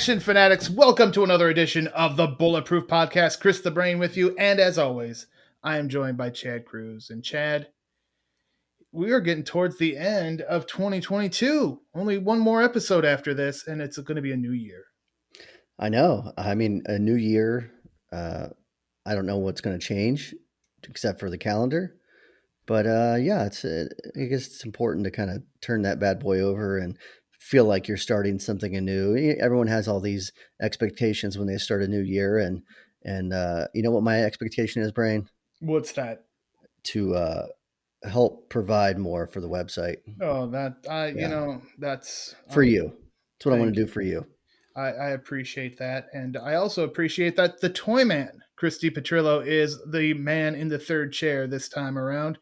action fanatics, welcome to another edition of the Bulletproof Podcast. Chris the Brain with you, and as always, I am joined by Chad Cruz. And Chad, we are getting towards the end of 2022. Only one more episode after this, and it's going to be a new year. I know. I mean, a new year. I don't know what's going to change, except for the calendar. But yeah, I guess it's important to kind of turn that bad boy over and feel like you're starting something anew. Everyone has all these expectations when they start a new year, and you know what my expectation is, Brain? What's that? To help provide more for the website. Oh, that's for you. That's what I want to do for you. I appreciate that. And I also appreciate that the toy man, Chris DePetrillo, is the man in the third chair this time around.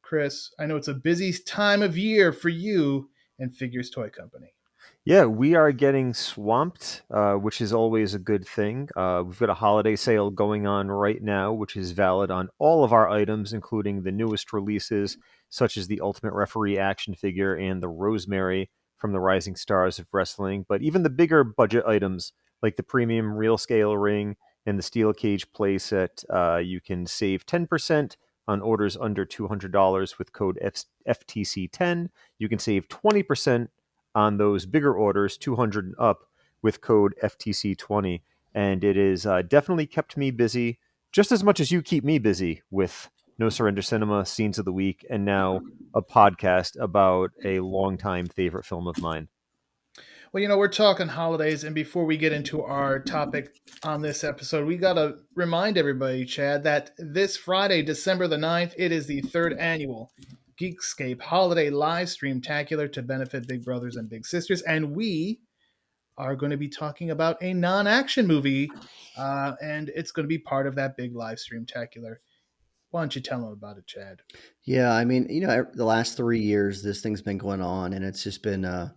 Chris, I know it's a busy time of year for you and Figures Toy Company. Yeah, we are getting swamped, which is always a good thing. We've got a holiday sale going on right now, which is valid on all of our items, including the newest releases, such as the Ultimate Referee action figure and the Rosemary from the Rising Stars of Wrestling. But even the bigger budget items, like the premium real scale ring and the steel cage playset, you can save 10% on orders under $200 with code FTC10. You can save 20% on those bigger orders, 200 and up, with code FTC20. And it is definitely kept me busy, just as much as you keep me busy with No Surrender Cinema, Scenes of the Week, and now a podcast about a longtime favorite film of mine. Well, we're talking holidays, and before we get into our topic on this episode, we got to remind everybody, Chad, that this Friday, December the 9th, it is the third annual Geekscape Holiday Live Stream-tacular to benefit Big Brothers and Big Sisters, and we are going to be talking about a non-action movie, and it's going to be part of that big live stream-tacular. Why don't you tell them about it, Chad? Yeah, I mean, the last 3 years, this thing's been going on, and it's just been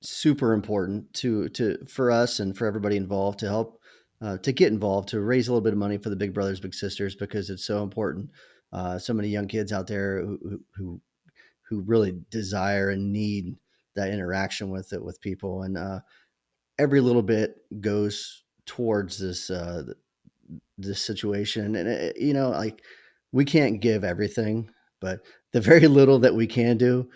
super important for us and for everybody involved to help to get involved, to raise a little bit of money for the Big Brothers Big Sisters, because it's so important. So many young kids out there who really desire and need that interaction with people, and every little bit goes towards this situation. And like, we can't give everything, but the very little that we can do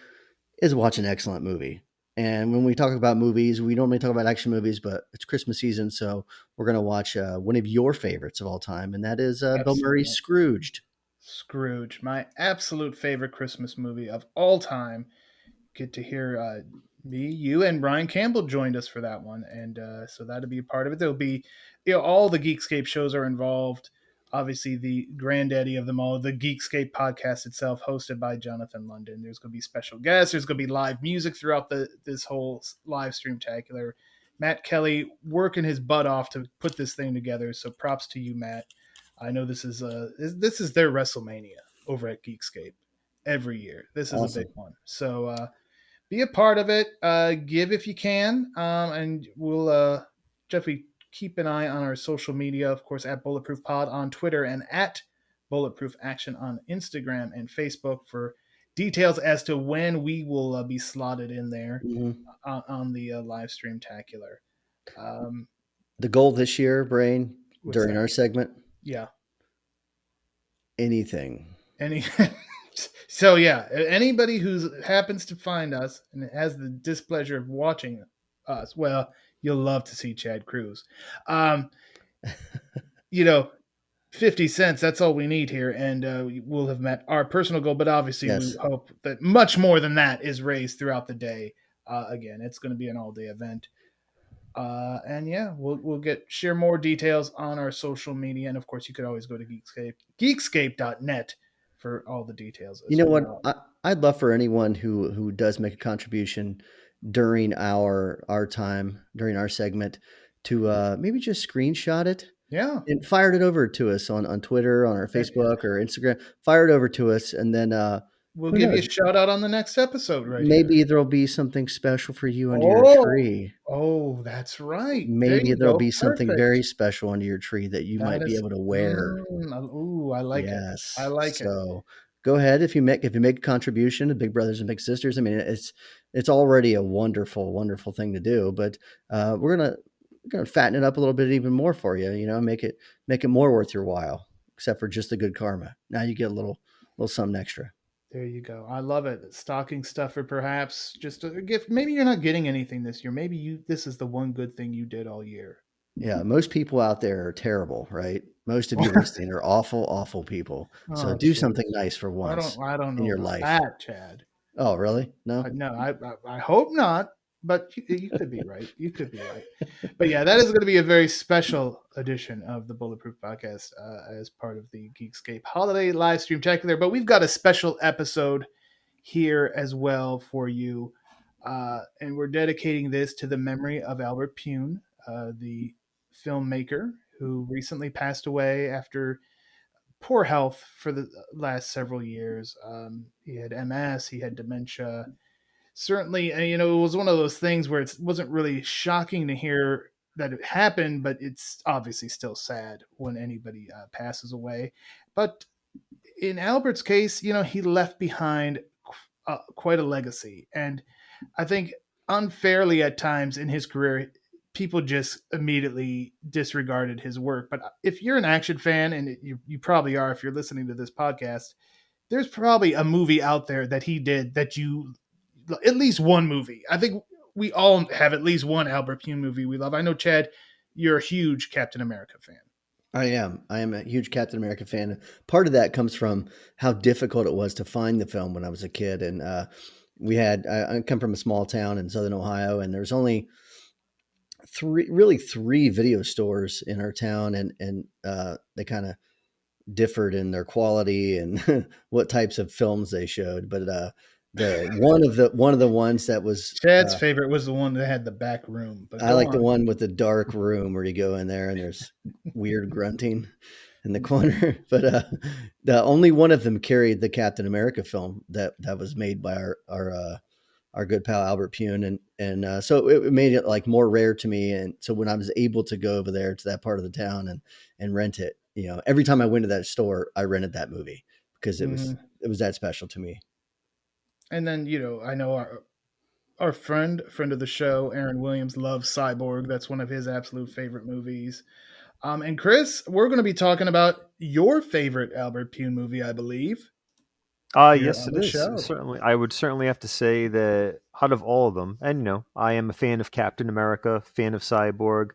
is watch an excellent movie. And when we talk about movies, we normally talk about action movies, but it's Christmas season, so we're going to watch one of your favorites of all time, and that is Bill Murray's Scrooged. Scrooge, my absolute favorite Christmas movie of all time. Get to hear me, you, and Brian Campbell joined us for that one, and so that'll be a part of it. There'll be, all the Geekscape shows are involved. Obviously, the granddaddy of them all, the Geekscape podcast itself, hosted by Jonathan London. There's going to be special guests. There's going to be live music throughout this whole live stream-tacular. Matt Kelly working his butt off to put this thing together. So props to you, Matt. I know this is their WrestleMania over at Geekscape every year. This is awesome. A big one. So be a part of it. Give if you can, and we'll definitely keep an eye on our social media, of course, at Bulletproof Pod on Twitter and at Bulletproof Action on Instagram and Facebook for details as to when we will be slotted in there on the live stream tacular. The goal this year, Brain, during our segment? Yeah. Anything. So, yeah, anybody who happens to find us and has the displeasure of watching us, well, you'll love to see Chad Cruz. 50 cents, that's all we need here, and we'll have met our personal goal, but obviously we hope that much more than that is raised throughout the day. Again, it's going to be an all-day event. And yeah, we'll share more details on our social media, and of course you could always go to geekscape.net for all the details. You know what? I'd love for anyone who does make a contribution during our time, during our segment, to maybe just screenshot it. Yeah. And fired it over to us on Twitter, on our Facebook or Instagram. Fire it over to us, and then we'll give you a shout out on the next episode, right? Maybe there'll be something special for you under your tree. Oh, that's right. Maybe there'll be something very special under your tree that you might be able to wear. Ooh, I like it. I like it. So go ahead if you make a contribution to Big Brothers and Big Sisters. I mean, it's it's already a wonderful, wonderful thing to do. But we're gonna fatten it up a little bit even more for you. Make it more worth your while. Except for just the good karma. Now you get a little something extra. There you go. I love it. Stocking stuffer, perhaps just a gift. Maybe you're not getting anything this year. Maybe this is the one good thing you did all year. Yeah, most people out there are terrible, right? Most of you listening are awful, awful people. So Oh, do jeez. something nice for once I don't in know your about life. that, Chad. Oh, really? No? No, I hope not, but you could be right. You could be right. But yeah, that is going to be a very special edition of the Bulletproof Podcast as part of the Geekscape holiday live stream spectacular. But we've got a special episode here as well for you. And we're dedicating this to the memory of Albert Pyun, the filmmaker who recently passed away after poor health for the last several years. He had MS, he had dementia. Certainly, it was one of those things where it wasn't really shocking to hear that it happened, but it's obviously still sad when anybody passes away. But in Albert's case, he left behind quite a legacy. And I think unfairly at times in his career, people just immediately disregarded his work. But if you're an action fan, and you probably are if you're listening to this podcast, there's probably a movie out there that he did that at least one movie. I think we all have at least one Albert Pyun movie we love. I know, Chad, you're a huge Captain America fan. I am. I am a huge Captain America fan. Part of that comes from how difficult it was to find the film when I was a kid. And I come from a small town in Southern Ohio, and there's only three video stores in our town, and they kind of differed in their quality and what types of films they showed. But one of the ones that was Chad's favorite was the one that had the back room. But I like the one with the dark room where you go in there and there's weird grunting in the corner. But the only one of them carried the Captain America film that was made by our good pal Albert Pyun, and so it made it like more rare to me. And so when I was able to go over there to that part of the town and rent it, every time I went to that store, I rented that movie because it was that special to me. And then, I know our friend of the show, Aaron Williams, loves Cyborg. That's one of his absolute favorite movies. And Chris, we're going to be talking about your favorite Albert Pyun movie, I believe. Yes, it is. Certainly, I would certainly have to say that out of all of them, and I am a fan of Captain America, fan of Cyborg.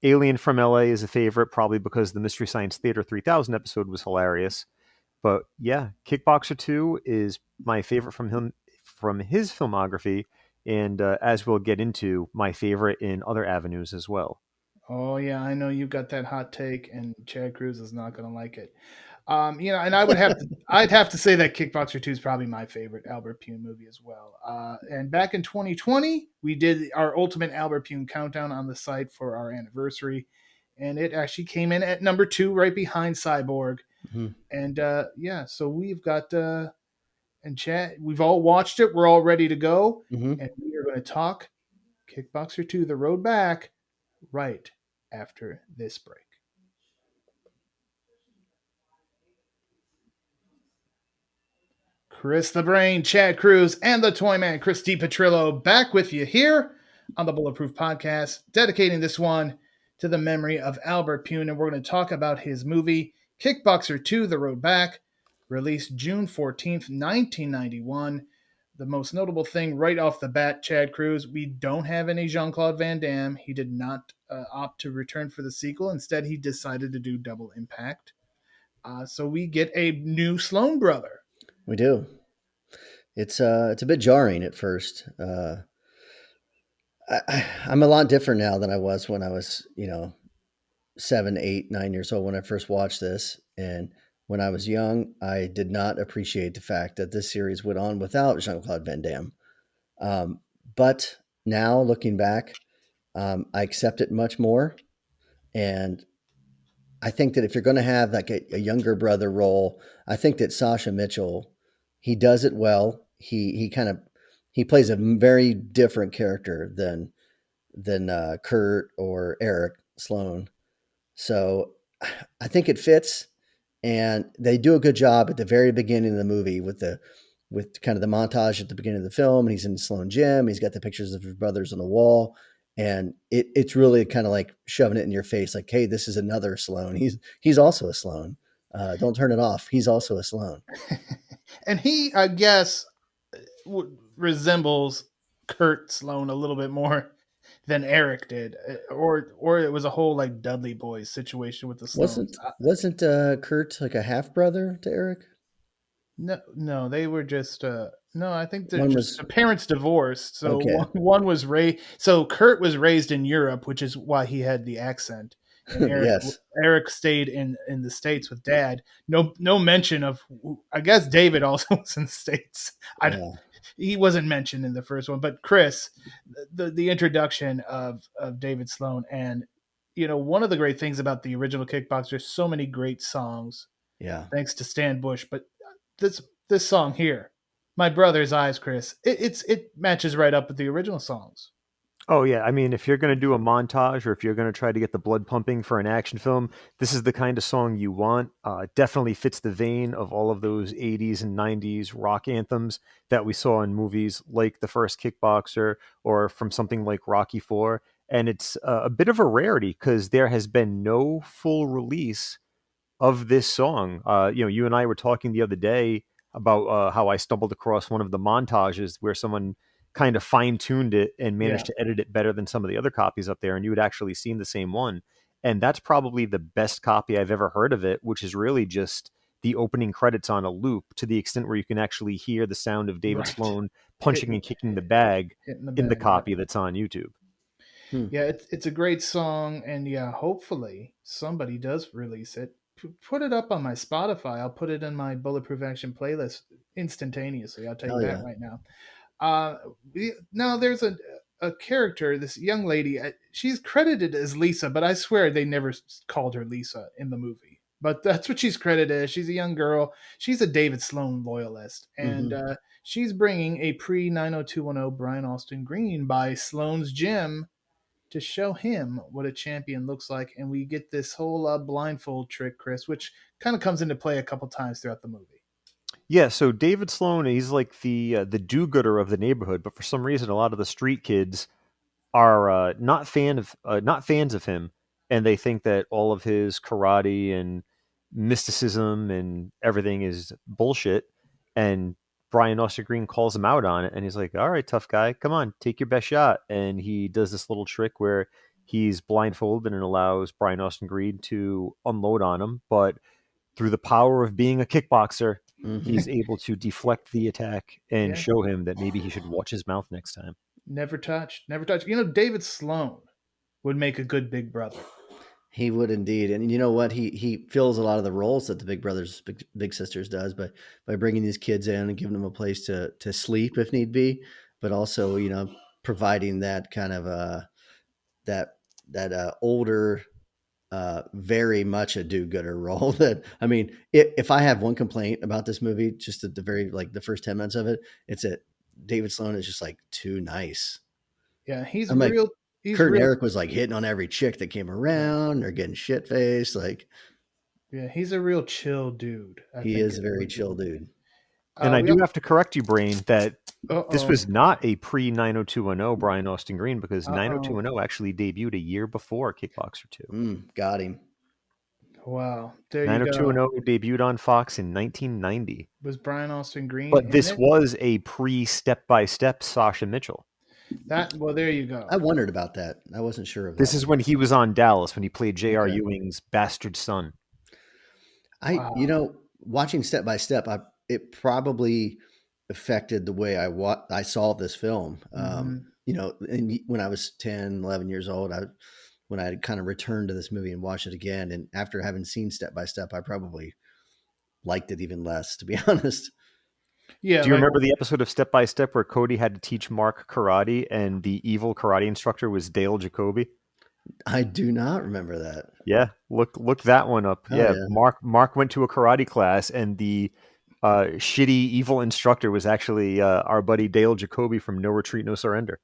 Alien from LA is a favorite, probably because the Mystery Science Theater 3000 episode was hilarious. But yeah, Kickboxer 2 is my favorite from his filmography, and as we'll get into, my favorite in other avenues as well. Oh yeah, I know you've got that hot take, and Chad Cruz is not going to like it. And I'd have to say that Kickboxer 2 is probably my favorite Albert Pyun movie as well. And back in 2020, we did our ultimate Albert Pyun countdown on the site for our anniversary, and it actually came in at number 2, right behind Cyborg. Mm-hmm. And so we've got and Chad, we've all watched it. We're all ready to go, and we are going to talk Kickboxer 2: The Road Back right after this break. Chris the Brain, Chad Cruz, and the Toy Man, Chris DePetrillo, back with you here on the Bulletproof Podcast, dedicating this one to the memory of Albert Pyun. And we're going to talk about his movie, Kickboxer 2: The Road Back, released June 14th, 1991. The most notable thing right off the bat, Chad Cruz, we don't have any Jean-Claude Van Damme. He did not opt to return for the sequel. Instead, he decided to do Double Impact. So we get a new Sloan brother. We do. It's a bit jarring at first. I'm a lot different now than I was when I was, 7, 8, 9 years old when I first watched this. And when I was young, I did not appreciate the fact that this series went on without Jean-Claude Van Damme. But now looking back, I accept it much more. And I think that if you're going to have like a younger brother role, I think that Sasha Mitchell, he does it well. He plays a very different character than Kurt or Eric Sloan. So I think it fits, and they do a good job at the very beginning of the movie with the with kind of the montage at the beginning of the film, and he's in the Sloan gym. He's got the pictures of his brothers on the wall, and it's really kind of like shoving it in your face, like, hey, this is another Sloan. He's also a Sloan. Don't turn it off. He's also a Sloan. And he, I guess, resembles Kurt Sloan a little bit more than Eric did, or it was a whole like Dudley Boys situation with the Sloans. Wasn't Kurt like a half brother to Eric? No, they were just no. I think they're One just was the parents divorced. So okay. one was raised. So Kurt was raised in Europe, which is why he had the accent. And Yes. Eric stayed in the States with Dad. No mention of. I guess David also was in the States. Yeah. He wasn't mentioned in the first one, but Chris, the introduction of David Sloan, and one of the great things about the original Kickboxer, so many great songs. Yeah. Thanks to Stan Bush, but this song here, My Brother's Eyes, Chris, it matches right up with the original songs. Oh yeah, I mean, if you're going to do a montage or if you're going to try to get the blood pumping for an action film, this is the kind of song you want. It definitely fits the vein of all of those 80s and 90s rock anthems that we saw in movies like the first Kickboxer or from something like Rocky IV. And it's a bit of a rarity because there has been no full release of this song. You and I were talking the other day about how I stumbled across one of the montages where someone kind of fine-tuned it and managed to edit it better than some of the other copies up there, and you had actually seen the same one. And that's probably the best copy I've ever heard of it, which is really just the opening credits on a loop, to the extent where you can actually hear the sound of David Sloan punching and kicking the bag in the copy that's on YouTube. Yeah, it's a great song, and yeah, hopefully somebody does release it. Put it up on my Spotify. I'll put it in my Bulletproof Action playlist instantaneously. I'll tell you that right now. Now there's a character, this young lady. She's credited as Lisa, but I swear they never called her Lisa in the movie. But that's what she's credited as. She's a young girl. She's a David Sloan loyalist, and she's bringing a pre 90210 Brian Austin Green by Sloan's Gym to show him what a champion looks like. And we get this whole blindfold trick, Chris, which kind of comes into play a couple times throughout the movie. Yeah, so David Sloan, he's like the do-gooder of the neighborhood, but for some reason, a lot of the street kids are not fans of him, and they think that all of his karate and mysticism and everything is bullshit. And Brian Austin Green calls him out on it, and he's like, "All right, tough guy, come on, take your best shot." And he does this little trick where he's blindfolded and allows Brian Austin Green to unload on him, but through the power of being a kickboxer, he's able to deflect the attack and show him that maybe he should watch his mouth next time. Never touched. David Sloan would make a good big brother. He would indeed. And you know what? He fills a lot of the roles that the Big Brothers Big Sisters does by bringing these kids in and giving them a place to sleep if need be, but also, providing that kind of that older, very much a do-gooder role. That, I mean, if I have one complaint about this movie, just at the very, like, the first 10 minutes of it, it's that David Sloan is just like too nice. Yeah, he's I'm real. Like, Kurt and Eric was like hitting on every chick that came around. They're getting shit faced. Like, yeah, he's a real chill dude. He is a very chill dude. And I do have to correct you, Brain, that this was not a pre 90210 Brian Austin Green, because 90210 actually debuted a year before Kickboxer 2. Got him. Wow. There 90210 debuted on Fox in 1990. Was Brian Austin Green? But this was a pre Step by Step Sasha Mitchell. Well, there you go. I wondered about that. I wasn't sure of that. This is when he was on Dallas, when he played J.R. Ewing's bastard son. Watching Step by Step, it probably affected the way I saw this film. And when I was 10, 11 years old, when I kind of returned to this movie and watched it again, and after having seen Step by Step, I probably liked it even less, to be honest. Yeah. Do you remember the episode of Step by Step where Cody had to teach Mark karate and the evil karate instructor was Dale Jacoby? I do not remember that. Yeah. Look that one up. Yeah. Mark went to a karate class and the shitty evil instructor was actually our buddy Dale Jacoby from No Retreat, No Surrender.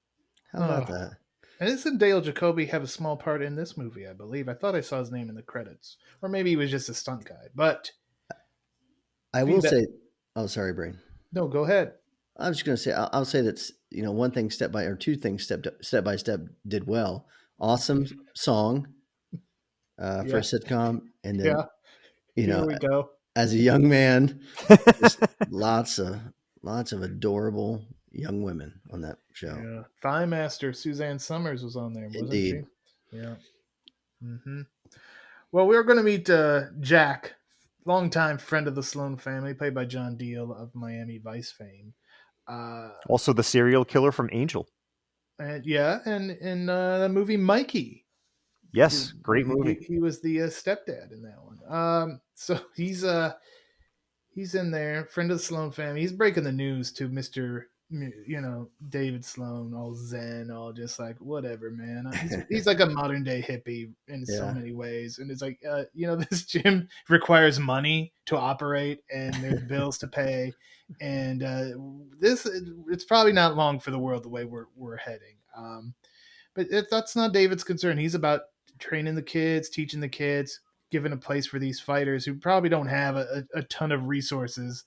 How about that? And doesn't Dale Jacoby have a small part in this movie, I believe? I thought I saw his name in the credits. Or maybe he was just a stunt guy. But I will say... Oh, sorry, Brain. No, go ahead. I was just going to say, I'll say that, one thing two things step by step did well. Awesome song for a Yeah, sitcom. And then, yeah. you Here know, we go. as a young man, just lots of adorable young women on that show. Yeah, Thigh Master Suzanne Summers was on there, wasn't she? Indeed. Yeah. Mm-hmm. Well, we are going to meet Jack, longtime friend of the Sloan family, played by John Diehl of Miami Vice fame. Also, the serial killer from Angel. And yeah, and in the movie Mikey, Yes, great movie. he was the stepdad in that one. So he's in there, friend of the Sloan family. He's breaking the news to Mister, David Sloan, all zen, all just like whatever, man. He's like a modern day hippie in so many ways, and it's like, this gym requires money to operate, and there's bills to pay, and it's probably not long for the world the way we're heading. But that's not David's concern. He's about training the kids, teaching the kids, giving a place for these fighters who probably don't have a ton of resources,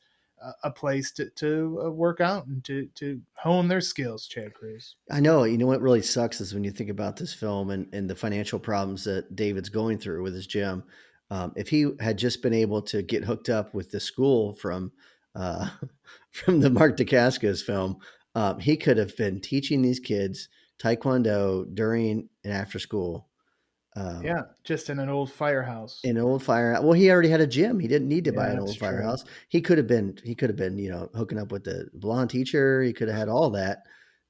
a place to work out and to hone their skills. Chad Cruz. I know. You know what really sucks is when you think about this film and the financial problems that David's going through with his gym. If he had just been able to get hooked up with the school from from the Mark Dacascos film, he could have been teaching these kids Taekwondo during and after school. Yeah, just in an old firehouse. In an old firehouse. Well, he already had a gym. He didn't need to buy an old that's true. firehouse. He could have been, hooking up with the blonde teacher. He could have had all that,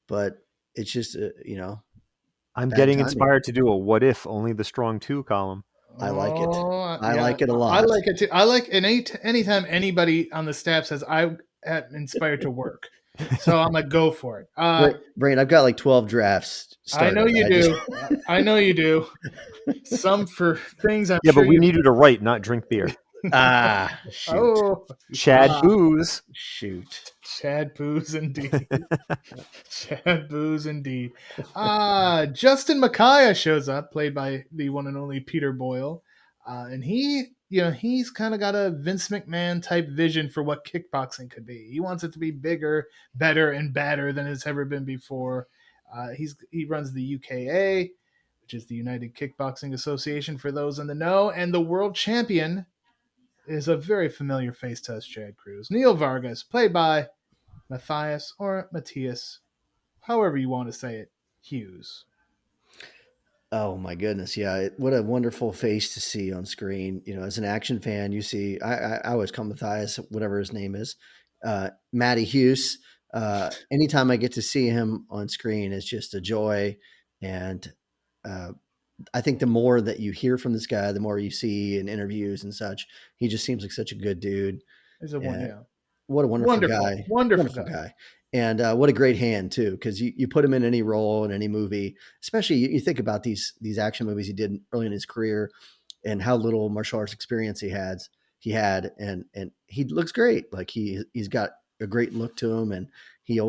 but it's just, I'm bad getting timing. inspired to do a "What If Only the Strong 2" column. I like it. I Yeah, like it a lot. I like it too. I like, and anytime anybody on the staff says I am inspired to work, so I'm like, go for it. Brain, I've got like 12 drafts I started. know you do. I know you do. Some for things I'm Yeah, sure but we need you to write, not drink beer. Shoot. Oh, Chad Booze. Shoot. Chad Booze indeed. Chad Booze indeed. Justin Micaiah shows up, played by the one and only Peter Boyle. And he's kind of got a Vince McMahon type vision for what kickboxing could be. He wants it to be bigger, better, and badder than it's ever been before. He runs the UKA, which is the United Kickboxing Association for those in the know, and the world champion is a very familiar face to us, Chad Cruz. Neil Vargas, played by Matthias or Matthias, however you want to say it, Hues. Oh my goodness. Yeah. What a wonderful face to see on screen. As an action fan, you see, I always call Matthias, whatever his name is, Matty Hues. Anytime I get to see him on screen, it's just a joy. And I think the more that you hear from this guy, the more you see in interviews and such, he just seems like such a good dude. He's a one, yeah. What a wonderful guy. Wonderful guy. And what a great hand too, because you put him in any role in any movie, especially you think about these action movies he did early in his career and how little martial arts experience he had, and he looks great. Like he's got a great look to him, and he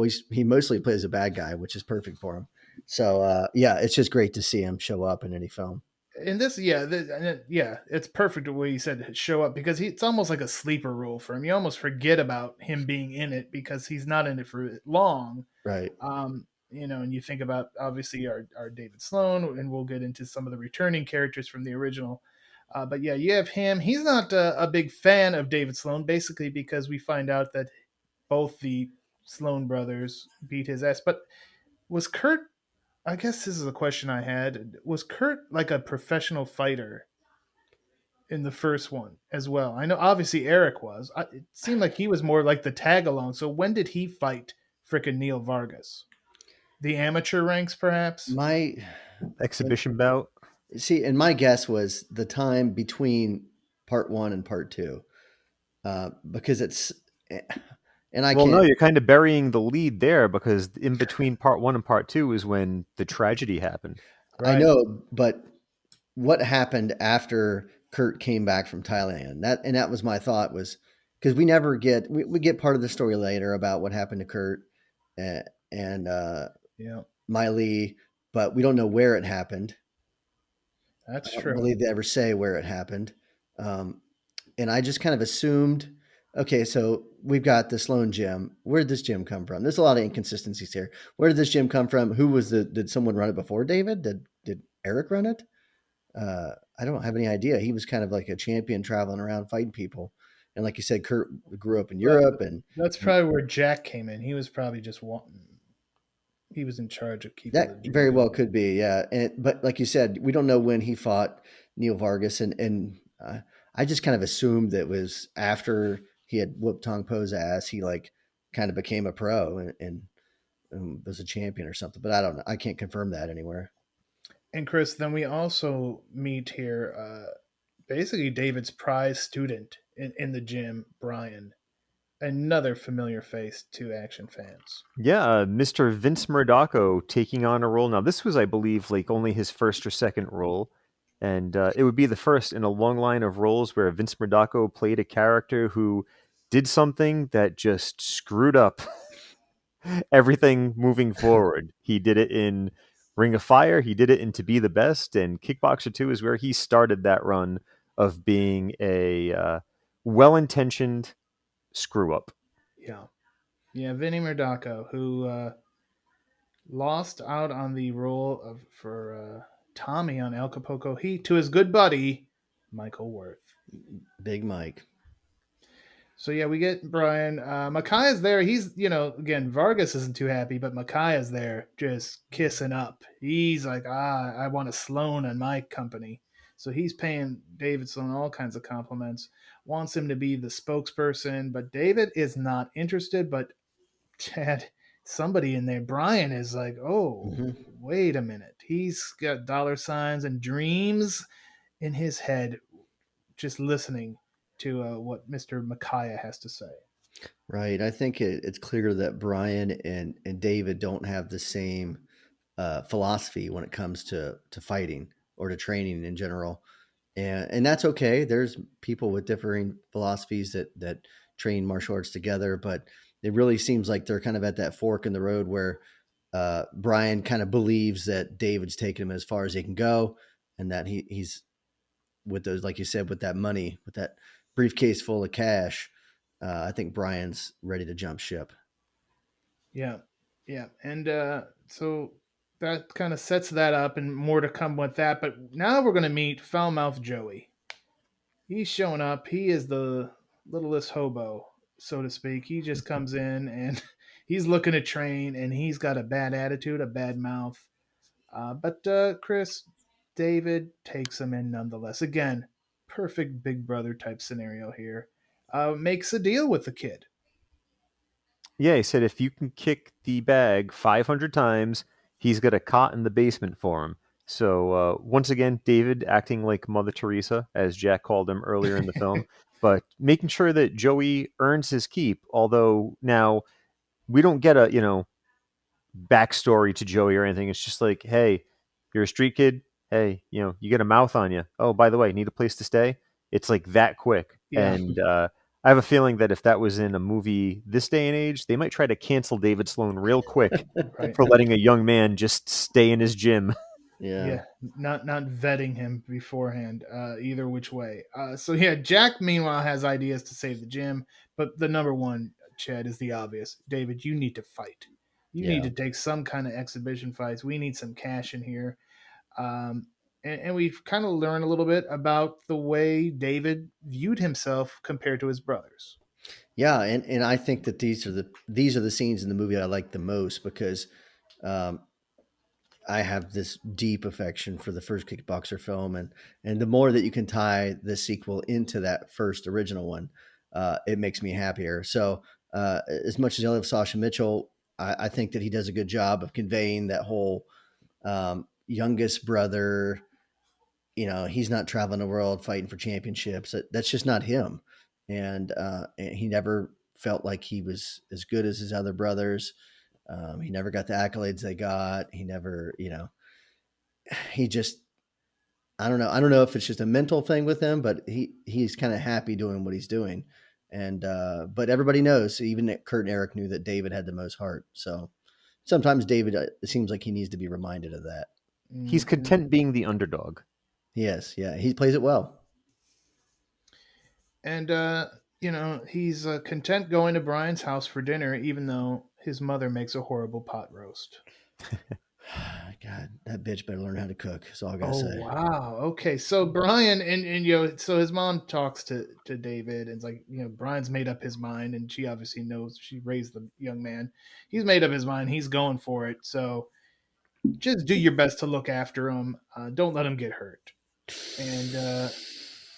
mostly plays a bad guy, which is perfect for him. So it's just great to see him show up in any film. And this, it's perfect the way you said show up, because it's almost like a sleeper role for him. You almost forget about him being in it because he's not in it for long. Right. And you think about obviously our David Sloan, and we'll get into some of the returning characters from the original. But yeah, you have him. He's not a big fan of David Sloan, basically because we find out that both the Sloan brothers beat his ass. But was Kurt, I guess this is a question I had, was Kurt like a professional fighter in the first one as well? I know obviously Eric was. It seemed like he was more like the tag along. So when did he fight frickin' Neil Vargas? The amateur ranks, perhaps? My exhibition bout. See, and my guess was the time between part 1 and part 2, because it's, and I can't. No, you're kind of burying the lead there, because in between part 1 and part 2 is when the tragedy happened. Right. I know, but what happened after Kurt came back from Thailand? That was my thought, was because we never get we get part of the story later about what happened to Kurt and Miley, but we don't know where it happened. That's I true. don't believe they ever say where it happened. And I just kind of assumed okay, so we've got the Sloan gym. Where did this gym come from? There's a lot of inconsistencies here. Where did this gym come from? Who was did someone run it before David? Did Eric run it? I don't have any idea. He was kind of like a champion traveling around fighting people. And like you said, Kurt grew up in Well, Europe that's probably where Jack came in. He was probably just he was in charge of keeping the that gym very well going. could be, yeah. But like you said, we don't know when he fought Neil Vargas, and I just kind of assumed that it was after he had whooped Tong Po's ass, he like kind of became a pro and was a champion or something. But I don't know. I can't confirm that anywhere. And Chris, then we also meet here, basically David's prize student in the gym, Brian, another familiar face to action fans. Yeah, Mr. Vince Murdocco taking on a role. Now, this was, I believe, like only his first or second role, and it would be the first in a long line of roles where Vince Murdocco played a character who did something that just screwed up everything moving forward. He did it in Ring of Fire. He did it in To Be the Best, and Kickboxer 2 is where he started that run of being a well-intentioned screw up. Yeah. Yeah, Vinny Murdocco, who lost out on the role of for Tommy on El Capoco Heat to his good buddy, Michael Worth. Big Mike. So yeah, we get Brian. Micaiah's there. He's, again, Vargas isn't too happy, but Micaiah's there just kissing up. He's like, I want a Sloan in my company. So he's paying David Sloan all kinds of compliments, wants him to be the spokesperson, but David is not interested. But Chad, somebody in there, Brian is like, oh, Mm-hmm. wait a minute. He's got dollar signs and dreams in his head, just listening to what Mr. Micaiah has to say. Right. I think it's clear that Brian and David don't have the same philosophy when it comes to fighting or to training in general, and that's okay. There's people with differing philosophies that train martial arts together, but it really seems like they're kind of at that fork in the road where Brian kind of believes that David's taken him as far as he can go, and that he's with those, like you said, with that money, with that briefcase full of cash. I think Brian's ready to jump ship. Yeah, yeah, and so that kind of sets that up, and more to come with that. But now we're gonna meet Foulmouth Joey. He's showing up. He is the littlest hobo, so to speak. He just comes in and he's looking to train, and he's got a bad attitude, a bad mouth. But Chris, David takes him in nonetheless. Again, perfect big brother type scenario here. Makes a deal with the kid. Yeah, he said if you can kick the bag 500 times, he's got a cot in the basement for him. So once again, David acting like Mother Teresa, as Jack called him earlier in the film, but making sure that Joey earns his keep. Although now we don't get a backstory to Joey or anything. It's just like, hey, you're a street kid. Hey, you get a mouth on you. Oh, by the way, need a place to stay. It's like that quick. Yeah, And I have a feeling that if that was in a movie this day and age, they might try to cancel David Sloan real quick right. for letting a young man just stay in his gym. Yeah. Not vetting him beforehand, either which way. So yeah, Jack meanwhile has ideas to save the gym, but the number one, Chad, is the obvious. David, you need to fight. You need Yeah. to take some kind of exhibition fights. We need some cash in here. And we've kind of learned a little bit about the way David viewed himself compared to his brothers. Yeah, and I think that these are the scenes in the movie I like the most because um, I have this deep affection for the first Kickboxer film, and the more that you can tie the sequel into that first original one, it makes me happier. So as much as I love Sasha Mitchell, I think that he does a good job of conveying that whole youngest brother. He's not traveling the world fighting for championships. That's just not him, and he never felt like he was as good as his other brothers. He never got the accolades they got. He never, he just, I don't know. I don't know if it's just a mental thing with him, but he's kind of happy doing what he's doing. And, but everybody knows, even Kurt and Eric knew that David had the most heart. So sometimes David, it seems like he needs to be reminded of that. He's Mm-hmm. content being the underdog. Yes. Yeah. He plays it well. And he's content going to Brian's house for dinner, even though his mother makes a horrible pot roast. God, that bitch better learn how to cook. That's all I gotta Oh say. wow. Okay, so Brian and so his mom talks to David and it's like, Brian's made up his mind, and she obviously knows, she raised the young man. He's made up his mind. He's going for it. So just do your best to look after him. Don't let him get hurt. And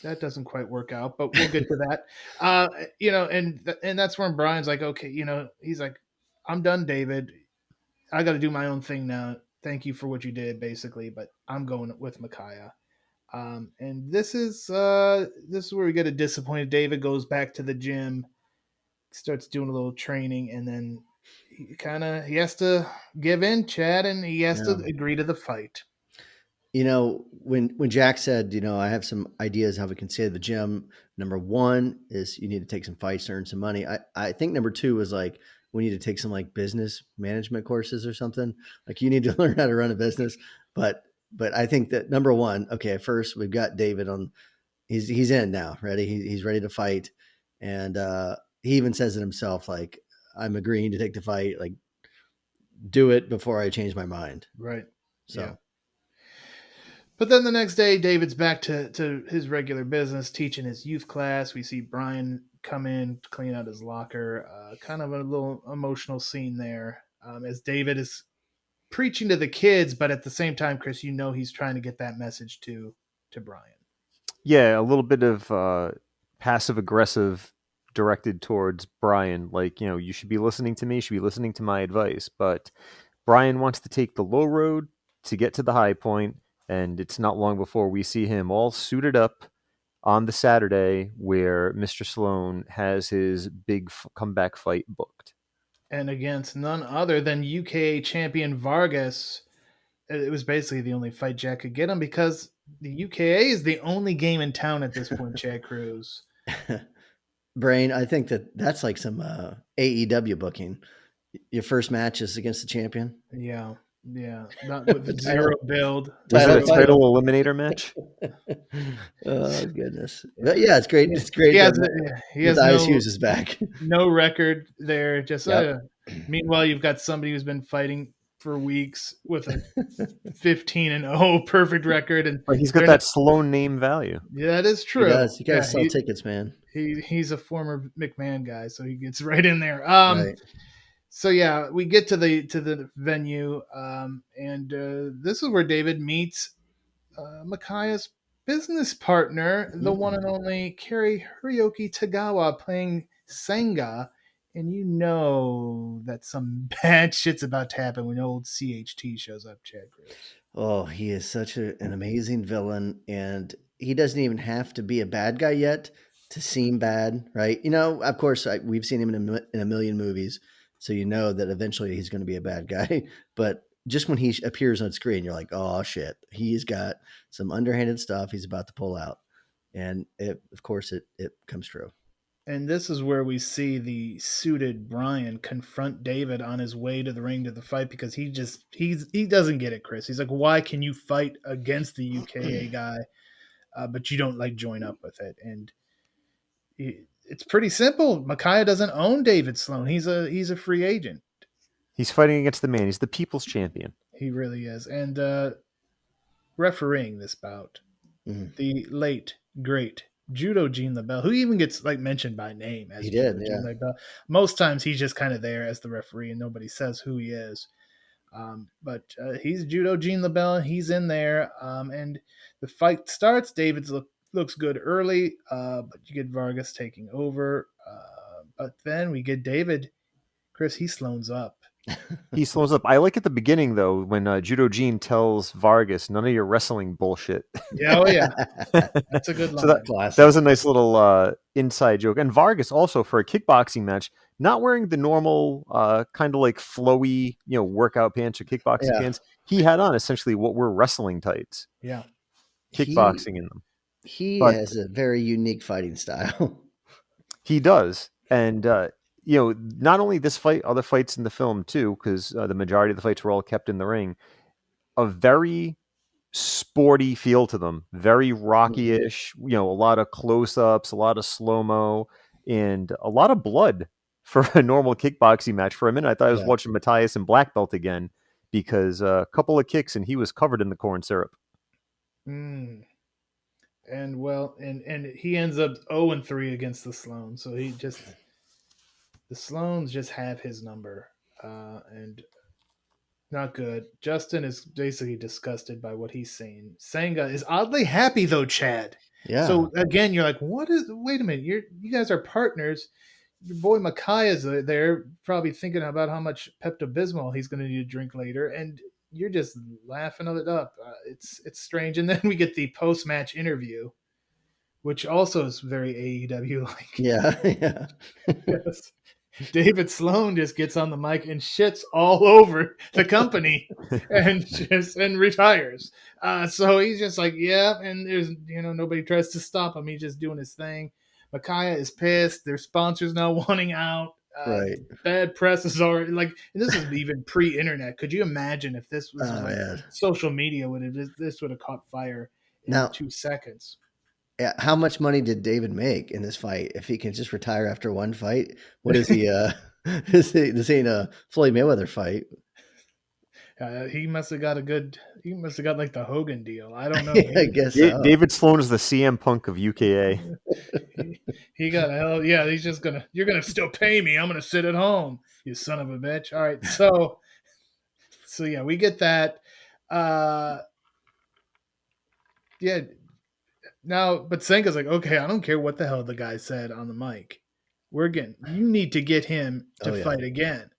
that doesn't quite work out, but we'll get to that. And that's when Brian's like, okay, he's like, I'm done, David. I got to do my own thing now. Thank you for what you did, basically, but I'm going with Micaiah. And this is where we get a disappointed David. Goes back to the gym, starts doing a little training, and then he has to give in, Chad, and he has to agree to the fight. When Jack said, I have some ideas how we can save the gym. Number one is you need to take some fights to earn some money. I think number two was like, we need to take some like business management courses or something. Like you need to learn how to run a business. But I think that number one, okay, first we've got David on, he's in now, ready. He's ready to fight. And he even says it himself, like, I'm agreeing to take the fight, like do it before I change my mind. Right. So. Yeah. But then the next day, David's back to his regular business, teaching his youth class. We see Brian come in to clean out his locker. Kind of a little emotional scene there, as David is preaching to the kids, but at the same time, Chris, he's trying to get that message to Brian. Yeah, a little bit of passive aggressive directed towards Brian. Like, you should be listening to me, you should be listening to my advice. But Brian wants to take the low road to get to the high point, and it's not long before we see him all suited up on the Saturday where Mr. Sloan has his big comeback fight booked. And against none other than UKA champion Vargas. It was basically the only fight Jack could get him because the UKA is the only game in town at this point, Chad Cruz. Brain, I think that's like some AEW booking. Your first match is against the champion. Yeah. Not with zero build. Was it a title eliminator match? Oh goodness! But yeah, it's great. It's great. He has Matthias Hues is back. No record there. Just meanwhile, you've got somebody who's been fighting for weeks with a 15-0 perfect record, and he's got that Sloan name value. Yeah, that is true. He does. You gotta sell tickets, man. He's a former McMahon guy, so he gets right in there. Right. So yeah, we get to the venue, and this is where David meets Micaiah's business partner, the one and only Cary Hiroyuki-Tagawa, playing Sanga, and that some bad shit's about to happen when old CHT shows up, Chad Cruz. Oh, he is such an amazing villain, and he doesn't even have to be a bad guy yet to seem bad, right? Of course, we've seen him in a million movies. So that eventually he's going to be a bad guy. But just when he appears on screen, you're like, oh, shit. He's got some underhanded stuff he's about to pull out. And, of course, it comes true. And this is where we see the suited Brian confront David on his way to the ring to the fight, because he doesn't get it, Chris. He's like, why can you fight against the UKA guy, but you don't join up with it? And it's pretty simple. Micaiah doesn't own David Sloan. He's a free agent. He's fighting against the man. He's the people's champion. He really is. And refereeing this bout, the late, great Judo Gene LeBell, who even gets mentioned by name as Judo Gene LeBell. Most times he's just kind of there as the referee and nobody says who he is. But he's Judo Gene LeBell. He's in there. And the fight starts. David's looks good early, but you get Vargas taking over. But then we get David. Chris, he slows up. He slows up. I like at the beginning, though, when Judo Gene tells Vargas, none of your wrestling bullshit. Yeah, oh yeah. That's a good line. So that was a nice little inside joke. And Vargas also, for a kickboxing match, not wearing the normal kind of flowy, workout pants or kickboxing pants. He had on essentially what were wrestling tights. Yeah. Kickboxing in them. He has a very unique fighting style. He does. And, not only this fight, other fights in the film too, because the majority of the fights were all kept in the ring, a very sporty feel to them, very Rocky-ish, a lot of close-ups, a lot of slow-mo. and a lot of blood for a normal kickboxing match. For a minute, I thought I was Yeah. watching Matthias in black belt again, because a couple of kicks and he was covered in the corn syrup. Mm. And well, and he ends up 0-3 against the Sloan. So the Sloans just have his number, and not good. Justin is basically disgusted by what he's seeing. Sanga is oddly happy though, Chad. Yeah. So again, you're like, what is? Wait a minute, you guys are partners. Your boy Makai is there, probably thinking about how much Pepto Bismol he's going to need to drink later, and you're just laughing it up. It's strange. And then we get the post match interview, which also is very AEW like. Yeah. Yeah. Yes. David Sloan just gets on the mic and shits all over the company and retires. So he's just like, yeah, and there's nobody tries to stop him. He's just doing his thing. Makaya is pissed. Their sponsors now wanting out. Right. Bad press is already like, and this is even pre-internet. Could you imagine if this was man. social media this would have caught fire in Now, 2 seconds? Yeah, how much money did David make in this fight? If he can just retire after one fight, what is he? This ain't a Floyd Mayweather fight. He must have got he must have got like the Hogan deal. I don't know. I guess so. David Sloan is the CM Punk of UKA. he got a hell. Yeah, you're gonna still pay me. I'm gonna sit at home, you son of a bitch. All right, so yeah, we get that. Yeah. Now, but Sanga's like, okay, I don't care what the hell the guy said on the mic. You need to get him to fight again.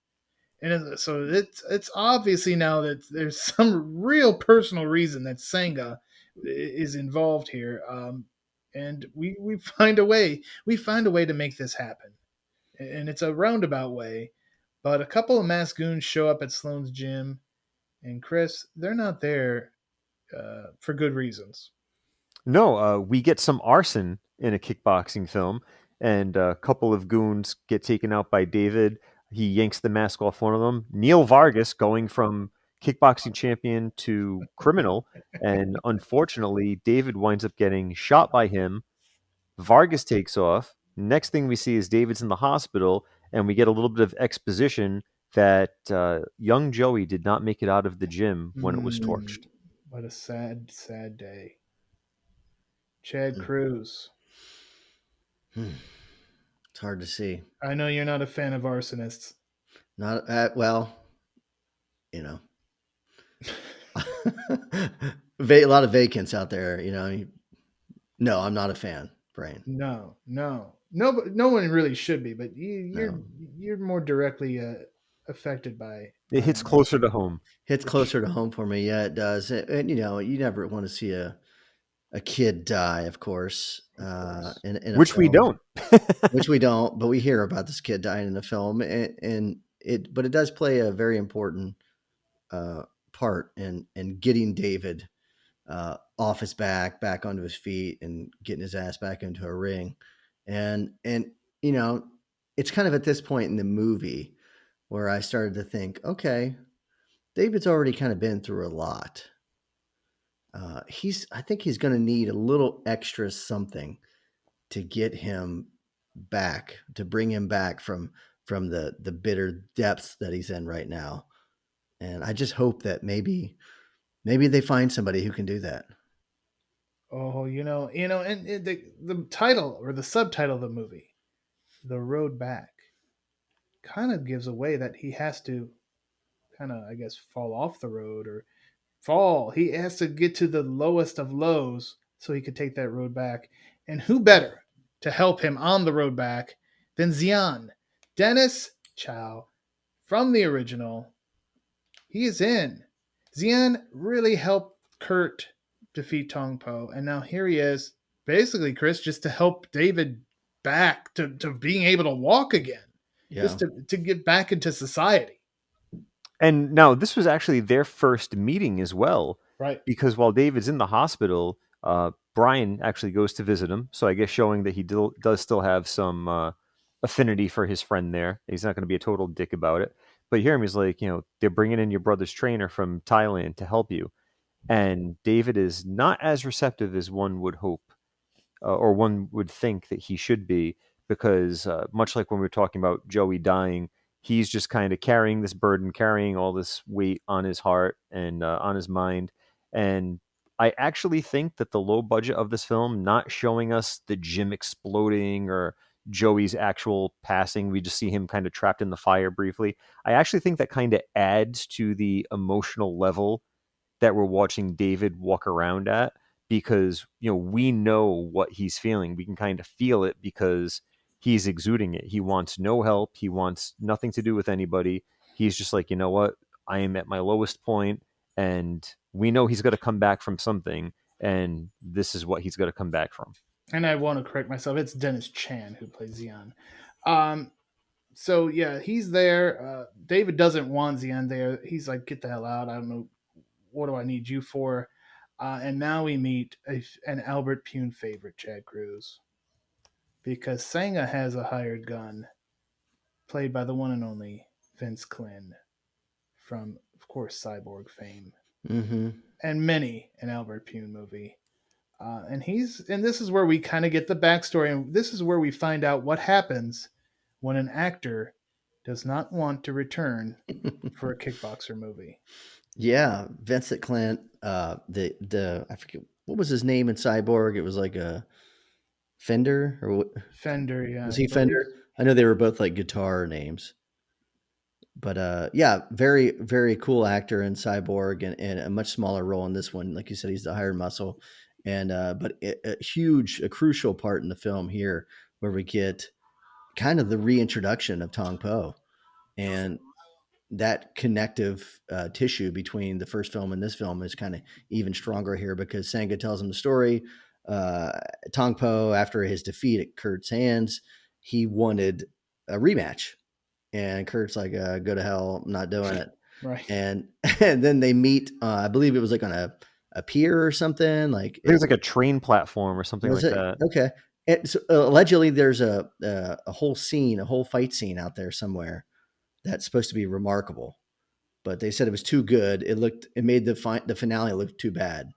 And so it's obviously now that there's some real personal reason that Sanga is involved here. And we find a way. We find a way to make this happen. And it's a roundabout way. But a couple of masked goons show up at Sloan's gym. And Chris, they're not there for good reasons. No, we get some arson in a kickboxing film, and a couple of goons get taken out by David. He yanks the mask off one of them. Neil Vargas going from kickboxing champion to criminal, and unfortunately, David winds up getting shot by him. Vargas takes off. Next thing we see is David's in the hospital, and we get a little bit of exposition that young Joey did not make it out of the gym when it was torched. What a sad, sad day. Chad Cruz. It's hard to see. I know you're not a fan of arsonists. Not well, a lot of vacants out there. No, I'm not a fan, Brian. No, but no one really should be. But you're more directly affected by. It hits closer to home. Hits closer to home for me. Yeah, it does. And you never want to see a kid die, of course. In which we don't. Which we don't, but we hear about this kid dying in the film, but it does play a very important part in getting David off his back onto his feet and getting his ass back into a ring. And it's kind of at this point in the movie where I started to think, okay, David's already kind of been through a lot. I think he's going to need a little extra something to get him back, to bring him back from the bitter depths that he's in right now. And I just hope that maybe they find somebody who can do that. Oh, and the title or the subtitle of the movie, The Road Back, kind of gives away that he has to kind of, I guess, fall off the road or fall. He has to get to the lowest of lows so he could take that road back. And who better to help him on the road back than Xian, Dennis Chow from the original. He is in. Xian really helped Kurt defeat Tong Po, and now here he is, basically, Chris, just to help David back to being able to walk again, just to get back into society. And now this was actually their first meeting as well. Right. Because while David's in the hospital, Brian actually goes to visit him. So I guess showing that he does still have some affinity for his friend there. He's not going to be a total dick about it. But you hear him, he's like, they're bringing in your brother's trainer from Thailand to help you. And David is not as receptive as one would hope or one would think that he should be. because much like when we were talking about Joey dying, he's just kind of carrying this burden, carrying all this weight on his heart and on his mind. And I actually think that the low budget of this film, not showing us the gym exploding or Joey's actual passing, we just see him kind of trapped in the fire briefly. I actually think that kind of adds to the emotional level that we're watching David walk around at, because we know what he's feeling. We can kind of feel it because he's exuding it. He wants no help. He wants nothing to do with anybody. He's just like, you know what? I am at my lowest point, and we know he's got to come back from something, and this is what he's got to come back from. And I want to correct myself. It's Dennis Chan who plays Xian. So yeah, he's there. David doesn't want Xian there. He's like, get the hell out. I don't know. What do I need you for? And now we meet an Albert Pyun favorite, Chad Cruz. Because Sanga has a hired gun, played by the one and only Vince Klin, from, of course, Cyborg fame, and many an Albert Pyun movie. And this is where we kind of get the backstory, and this is where we find out what happens when an actor does not want to return for a Kickboxer movie. Yeah, Vincent Klin. The I forget what was his name in Cyborg. It was like a Fender or what? Fender, yeah. Was he Fender? I know they were both like guitar names. But yeah, very, very cool actor in Cyborg, and a much smaller role in this one. Like you said, he's the hired muscle, and but a crucial part in the film here, where we get kind of the reintroduction of Tong Po, and that connective tissue between the first film and this film is kind of even stronger here, because Sanga tells him the story. Tong Po, after his defeat at Kurt's hands, he wanted a rematch. And Kurt's like, go to hell, I'm not doing it. Right. And then they meet, I believe it was like on a pier or something. Like it was like a train platform or something like that. Okay. And so, allegedly there's a whole scene, a whole fight scene out there somewhere that's supposed to be remarkable, but they said it was too good. It made the finale look too bad,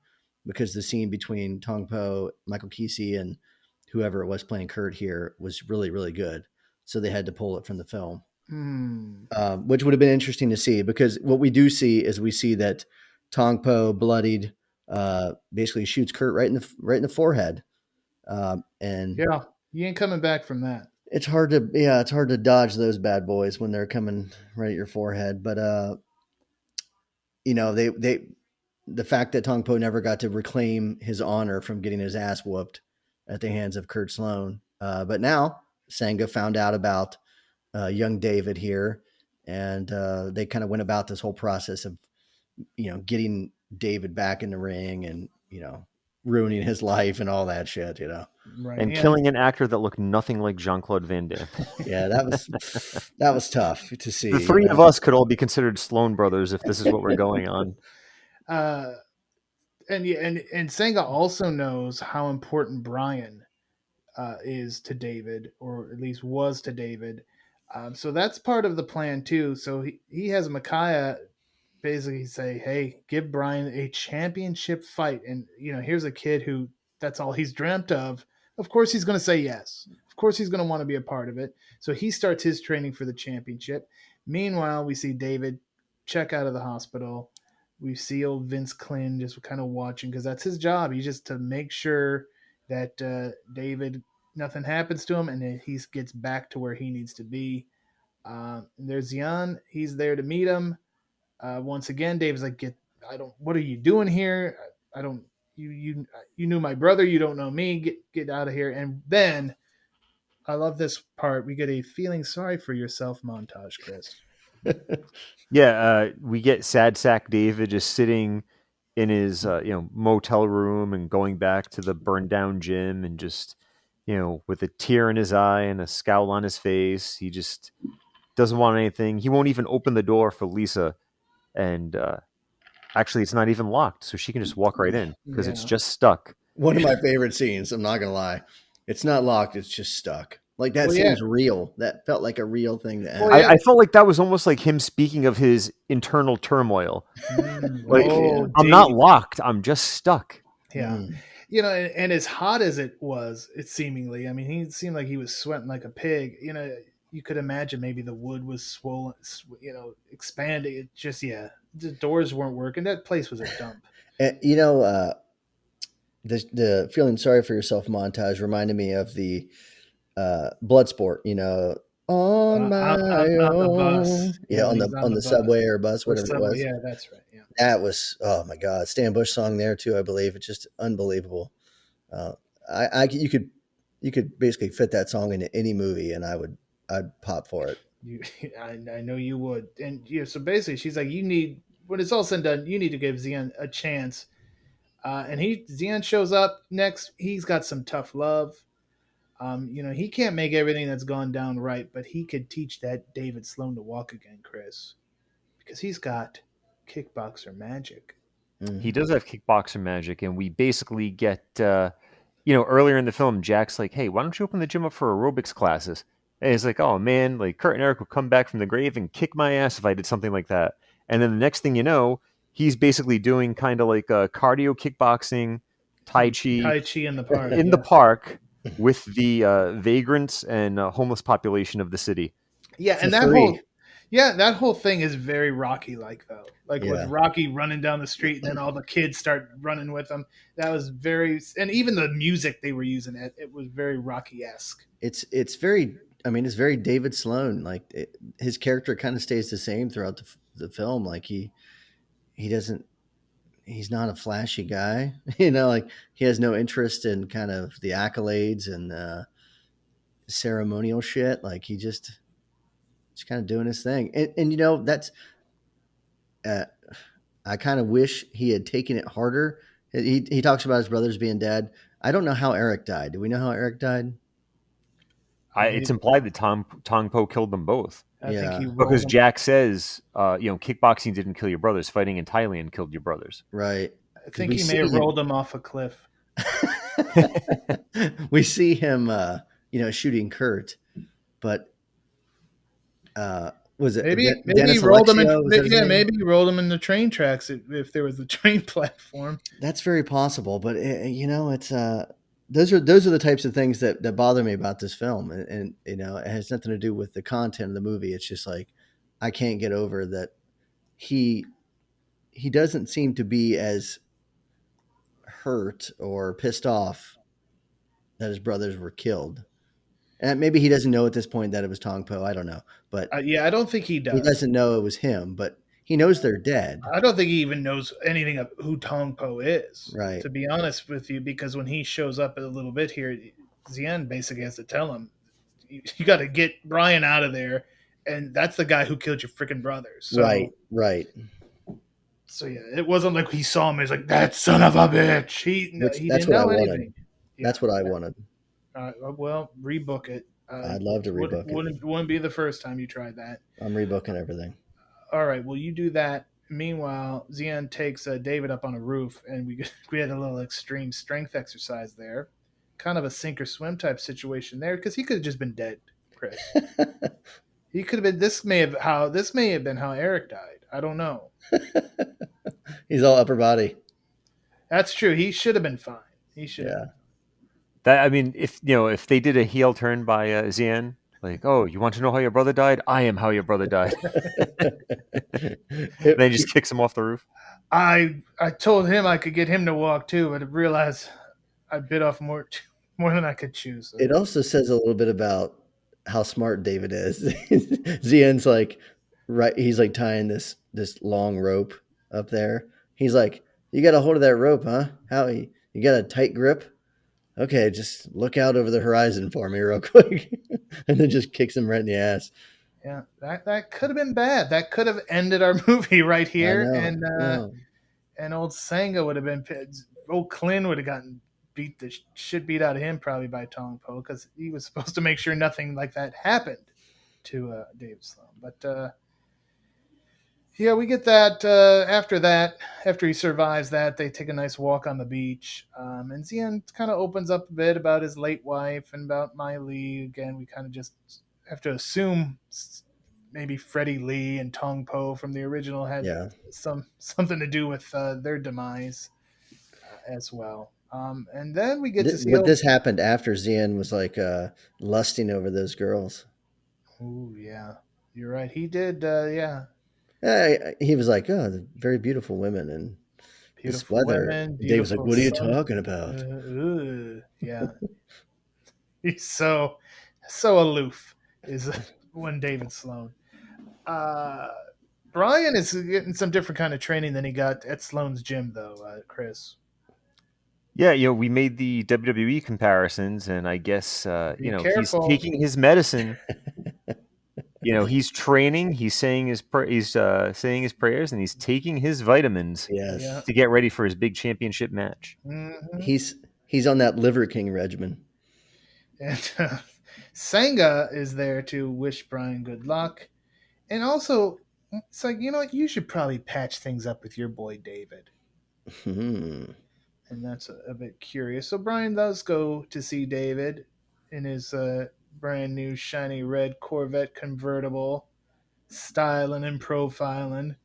because the scene between Tong Po, Michel Qissi, and whoever it was playing Kurt here was really, really good. So they had to pull it from the film. Which would have been interesting to see, because what we do see is we see that Tong Po, bloodied, basically shoots Kurt right in the forehead. And yeah, you ain't coming back from that. It's hard to dodge those bad boys when they're coming right at your forehead. But the fact that Tong Po never got to reclaim his honor from getting his ass whooped at the hands of Kurt Sloan. But now Sanga found out about young David here, and they kind of went about this whole process of, getting David back in the ring, and, ruining his life and all that shit, Right. And killing an actor that looked nothing like Jean-Claude Van Damme. Yeah, that was tough to see. The three of us could all be considered Sloan brothers if this is what we're going on. And Sanga also knows how important Brian is to David, or at least was to David. So that's part of the plan too. So he has Micaiah basically say, hey, give Brian a championship fight. And, here's a kid who that's all he's dreamt of. Of course he's going to say yes. Of course he's going to want to be a part of it. So he starts his training for the championship. Meanwhile, we see David check out of the hospital. We see old Vince Klin just kind of watching, because that's his job. He's just to make sure that David, nothing happens to him, and then he gets back to where he needs to be. There's Xian. He's there to meet him. Once again, David's like, what are you doing here? You knew my brother. You don't know me. Get out of here. And then I love this part. We get a feeling sorry for yourself montage, Chris. Yeah. We get sad sack David just sitting in his, motel room and going back to the burned down gym, and just, with a tear in his eye and a scowl on his face. He just doesn't want anything. He won't even open the door for Lisa. And actually, it's not even locked, so she can just walk right in, because it's just stuck. One of my favorite scenes, I'm not going to lie. It's not locked, it's just stuck. Like, that seems real. That felt like a real thing to happen. I felt like that was almost like him speaking of his internal turmoil. I'm not locked, I'm just stuck. Yeah. and as hot as it was, it seemingly, I mean, he seemed like he was sweating like a pig. You could imagine maybe the wood was swollen, expanding. It just, yeah, the doors weren't working. That place was a dump. And, the feeling sorry for yourself montage reminded me of the Bloodsport. On my On the own. bus, Yeah, when on he's the on the bus subway or bus, or whatever it subway. was. Yeah, that's right. Yeah, That was, oh my God, Stan Bush song there too, I believe. It's just unbelievable. Uh, you could basically fit that song into any movie, and I'd pop for it. I know you would. And so basically, she's like, you need, when it's all said and done, you need to give Xian a chance. And Xian shows up next. He's got some tough love. He can't make everything that's gone down right, but he could teach that David Sloan to walk again, Chris, because he's got kickboxer magic. He does have kickboxer magic, and we basically get, earlier in the film, Jack's like, "Hey, why don't you open the gym up for aerobics classes?" And he's like, "Oh man, like Kurt and Eric would come back from the grave and kick my ass if I did something like that." And then the next thing you know, he's basically doing kind of like cardio kickboxing, tai chi In the park. in the park with the vagrants and homeless population of the city. Yeah, For and that free. that whole thing is very Rocky like, though. Like with Yeah. Rocky running down the street and then all the kids start running with him. That was very, and even the music they were using, it was very Rocky-esque. It's very, I mean, it's very David Sloan. Like his character kind of stays the same throughout the film. Like he doesn't, he's not a flashy guy, like he has no interest in kind of the accolades and ceremonial shit. Like he just kind of doing his thing. And that's, I kind of wish he had taken it harder. He talks about his brothers being dead. I don't know how Eric died. Do we know how Eric died? It's implied that Tong Po killed them both. I think he Because rolled Jack says, kickboxing didn't kill your brothers. Fighting in Thailand killed your brothers. Right. I think he may have rolled him off a cliff. We see him, shooting Kurt, but was it Maybe Dennis he rolled him in, Alexio? maybe he rolled him in the train tracks if there was a train platform. That's very possible, but it's those are the types of things that bother me about this film, and it has nothing to do with the content of the movie. It's just like I can't get over that he doesn't seem to be as hurt or pissed off that his brothers were killed. And maybe he doesn't know at this point that it was Tong Po. I don't know, but I don't think he does. He doesn't know it was him, but he knows they're dead. I don't think he even knows anything of who Tong Po is, Right? To be honest with you, because when he shows up a little bit here, Xian basically has to tell him, "You got to get Brian out of there," and that's the guy who killed your freaking brothers. So, Right. So yeah, it wasn't like he saw him. He's like, "That son of a bitch." He didn't know anything. Yeah, that's what I wanted. Well, rebook it. I'd love to rebook it. Wouldn't be the first time you tried that. I'm rebooking everything. All right. Well, you do that. Meanwhile, Xian takes David up on a roof, and we had a little extreme strength exercise there, kind of a sink or swim type situation there, because he could have just been dead, Chris. He could have been. This may have been how Eric died. I don't know. He's all upper body. That's true. He should have been fine. He should. Yeah. If they did a heel turn by Xian, like, "Oh, you want to know how your brother died? I am how your brother died." Then he just kicks him off the roof. I told him I could get him to walk too, but I realized I bit off more than I could chew. So. It also says a little bit about how smart David is. Xian's like, right, he's like tying this long rope up there. He's like, "You got a hold of that rope, huh? How you got a tight grip? Okay, just look out over the horizon for me real quick." And then just kicks him right in the ass. Yeah, that could have been bad. That could have ended our movie right here. And old Sanga would have been, old Clint would have gotten beat out of him probably by Tong Po, because he was supposed to make sure nothing like that happened to David Sloan. But yeah, we get that. After he survives that, they take a nice walk on the beach. And Xian kind of opens up a bit about his late wife and about Mai Li. Again, we kind of just have to assume maybe Freddie Lee and Tong Po from the original had something to do with their demise as well. And then we get to see. But this happened after Xian was like lusting over those girls. Oh yeah, you're right. He did. Yeah, He was like, "Oh, they're very beautiful women," and this beautiful weather. women, Dave was like, beautiful "What are you sun. talking about?" Yeah, he's so aloof. Is when David Sloan. Brian is getting some different kind of training than he got at Sloan's gym, though. Chris, Yeah, we made the WWE comparisons, and I guess be he's careful. taking his medicine. He's training. He's saying saying his prayers, and he's taking his vitamins Yes, to get ready for his big championship match. Mm-hmm. he's on that Liver King regimen. And Sanga is there to wish Brian good luck, and also it's like, you know what, you should probably patch things up with your boy David. And that's a bit curious. So Brian does go to see David in his brand new shiny red Corvette convertible, styling and profiling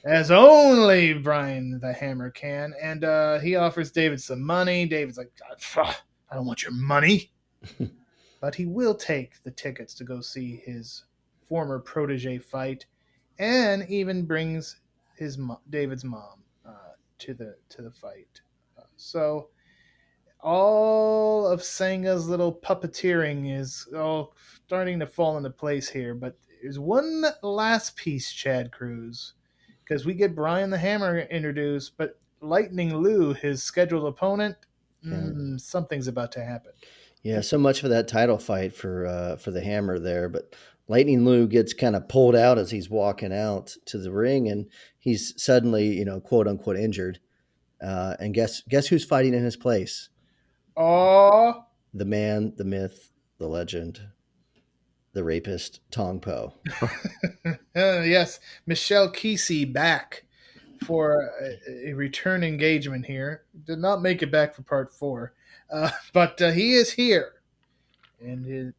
as only Brian the Hammer can. And he offers David some money. David's like, I don't want your money. But he will take the tickets to go see his former protege fight, and even brings David's mom to the fight. So all of Sanga's little puppeteering is all starting to fall into place here. But there's one last piece, Chad Cruz, because we get Brian the Hammer introduced, but Lightning Lou, his scheduled opponent, something's about to happen. Yeah, so much for that title fight for the Hammer there, but Lightning Lou gets kind of pulled out as he's walking out to the ring, and he's suddenly, quote unquote, injured. And guess who's fighting in his place? Oh, The man, the myth, the legend, the rapist, Tong Po. Yes, Michel Qissi back for a return engagement here. Did not make it back for part 4, but he is here, and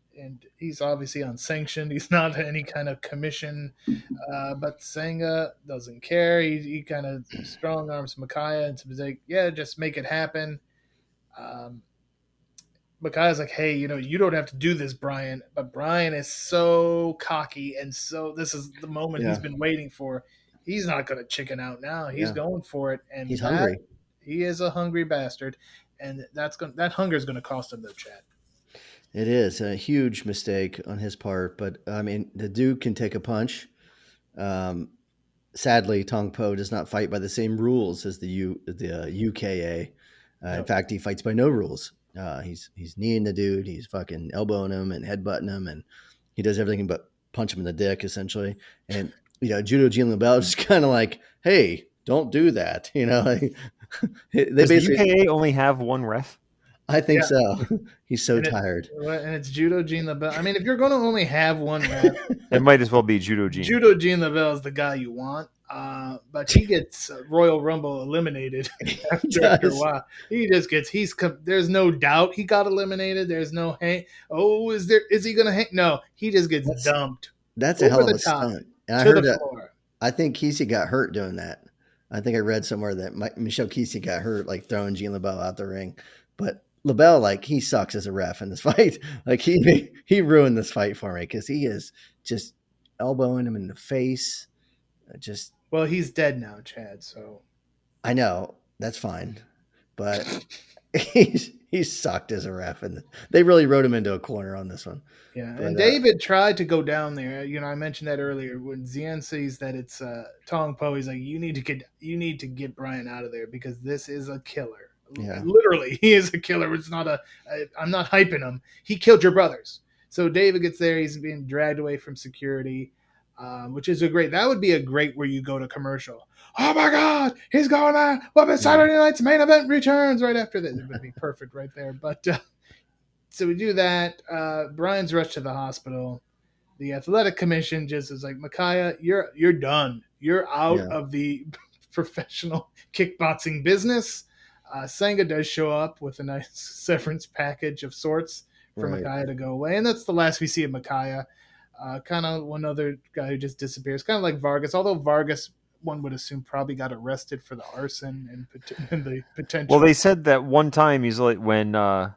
he's obviously unsanctioned. He's not any kind of commission, but Sanga doesn't care. He kind of strong arms Micaiah and to like, yeah, just make it happen. Micaiah's like, hey, you don't have to do this, Brian. But Brian is so cocky, and so this is the moment he's been waiting for. He's not going to chicken out now. He's going for it, and he's hungry. He is a hungry bastard, and that hunger is going to cost him, though, Chad. It is a huge mistake on his part, but I mean, the dude can take a punch. Sadly, Tong Po does not fight by the same rules as the UKA. In fact, he fights by no rules. He's kneeing the dude, he's fucking elbowing him and headbutting him, and he does everything but punch him in the dick, essentially. And Judo Gene LeBell is kind of like, hey, don't do that. They Does the UKA only have one ref? I think so. He's so tired. And it's Judo Gene LeBell. I mean, if you're going to only have one ref, it might as well be Judo Gene. Judo Gene LeBell is the guy you want. But he gets Royal Rumble eliminated after a while. He just gets there's no doubt he got eliminated. There's no is he gonna hang? No, he just gets dumped. That's a hell of a stunt. And I heard that. I think Qissi got hurt doing that. I think I read somewhere that Michel Qissi got hurt, like throwing Gene LeBell out the ring. But LeBell, like, he sucks as a ref in this fight. Like, he ruined this fight for me because he is just elbowing him in the face. Well, he's dead now, Chad. So I know that's fine, but he sucked as a ref, and they really wrote him into a corner on this one. Yeah, but, and David tried to go down there. I mentioned that earlier when Xian sees that it's Tong Po. He's like, you need to get Brian out of there because this is a killer. Yeah. Literally, he is a killer. It's not I'm not hyping him. He killed your brothers. So David gets there. He's being dragged away from security. Which is that would be a great where you go to commercial. Oh my God, he's going on. Well, Saturday night's main event returns right after this. It would be perfect right there. But so we do that. Brian's rushed to the hospital. The athletic commission just is like, Micaiah, you're done. You're out of the professional kickboxing business. Sanga does show up with a nice severance package of sorts for Micaiah to go away, and that's the last we see of Micaiah. Kind of one other guy who just disappears, kind of like Vargas. Although Vargas one would assume probably got arrested for the arson and the Well, potential. they said that one time he's like when That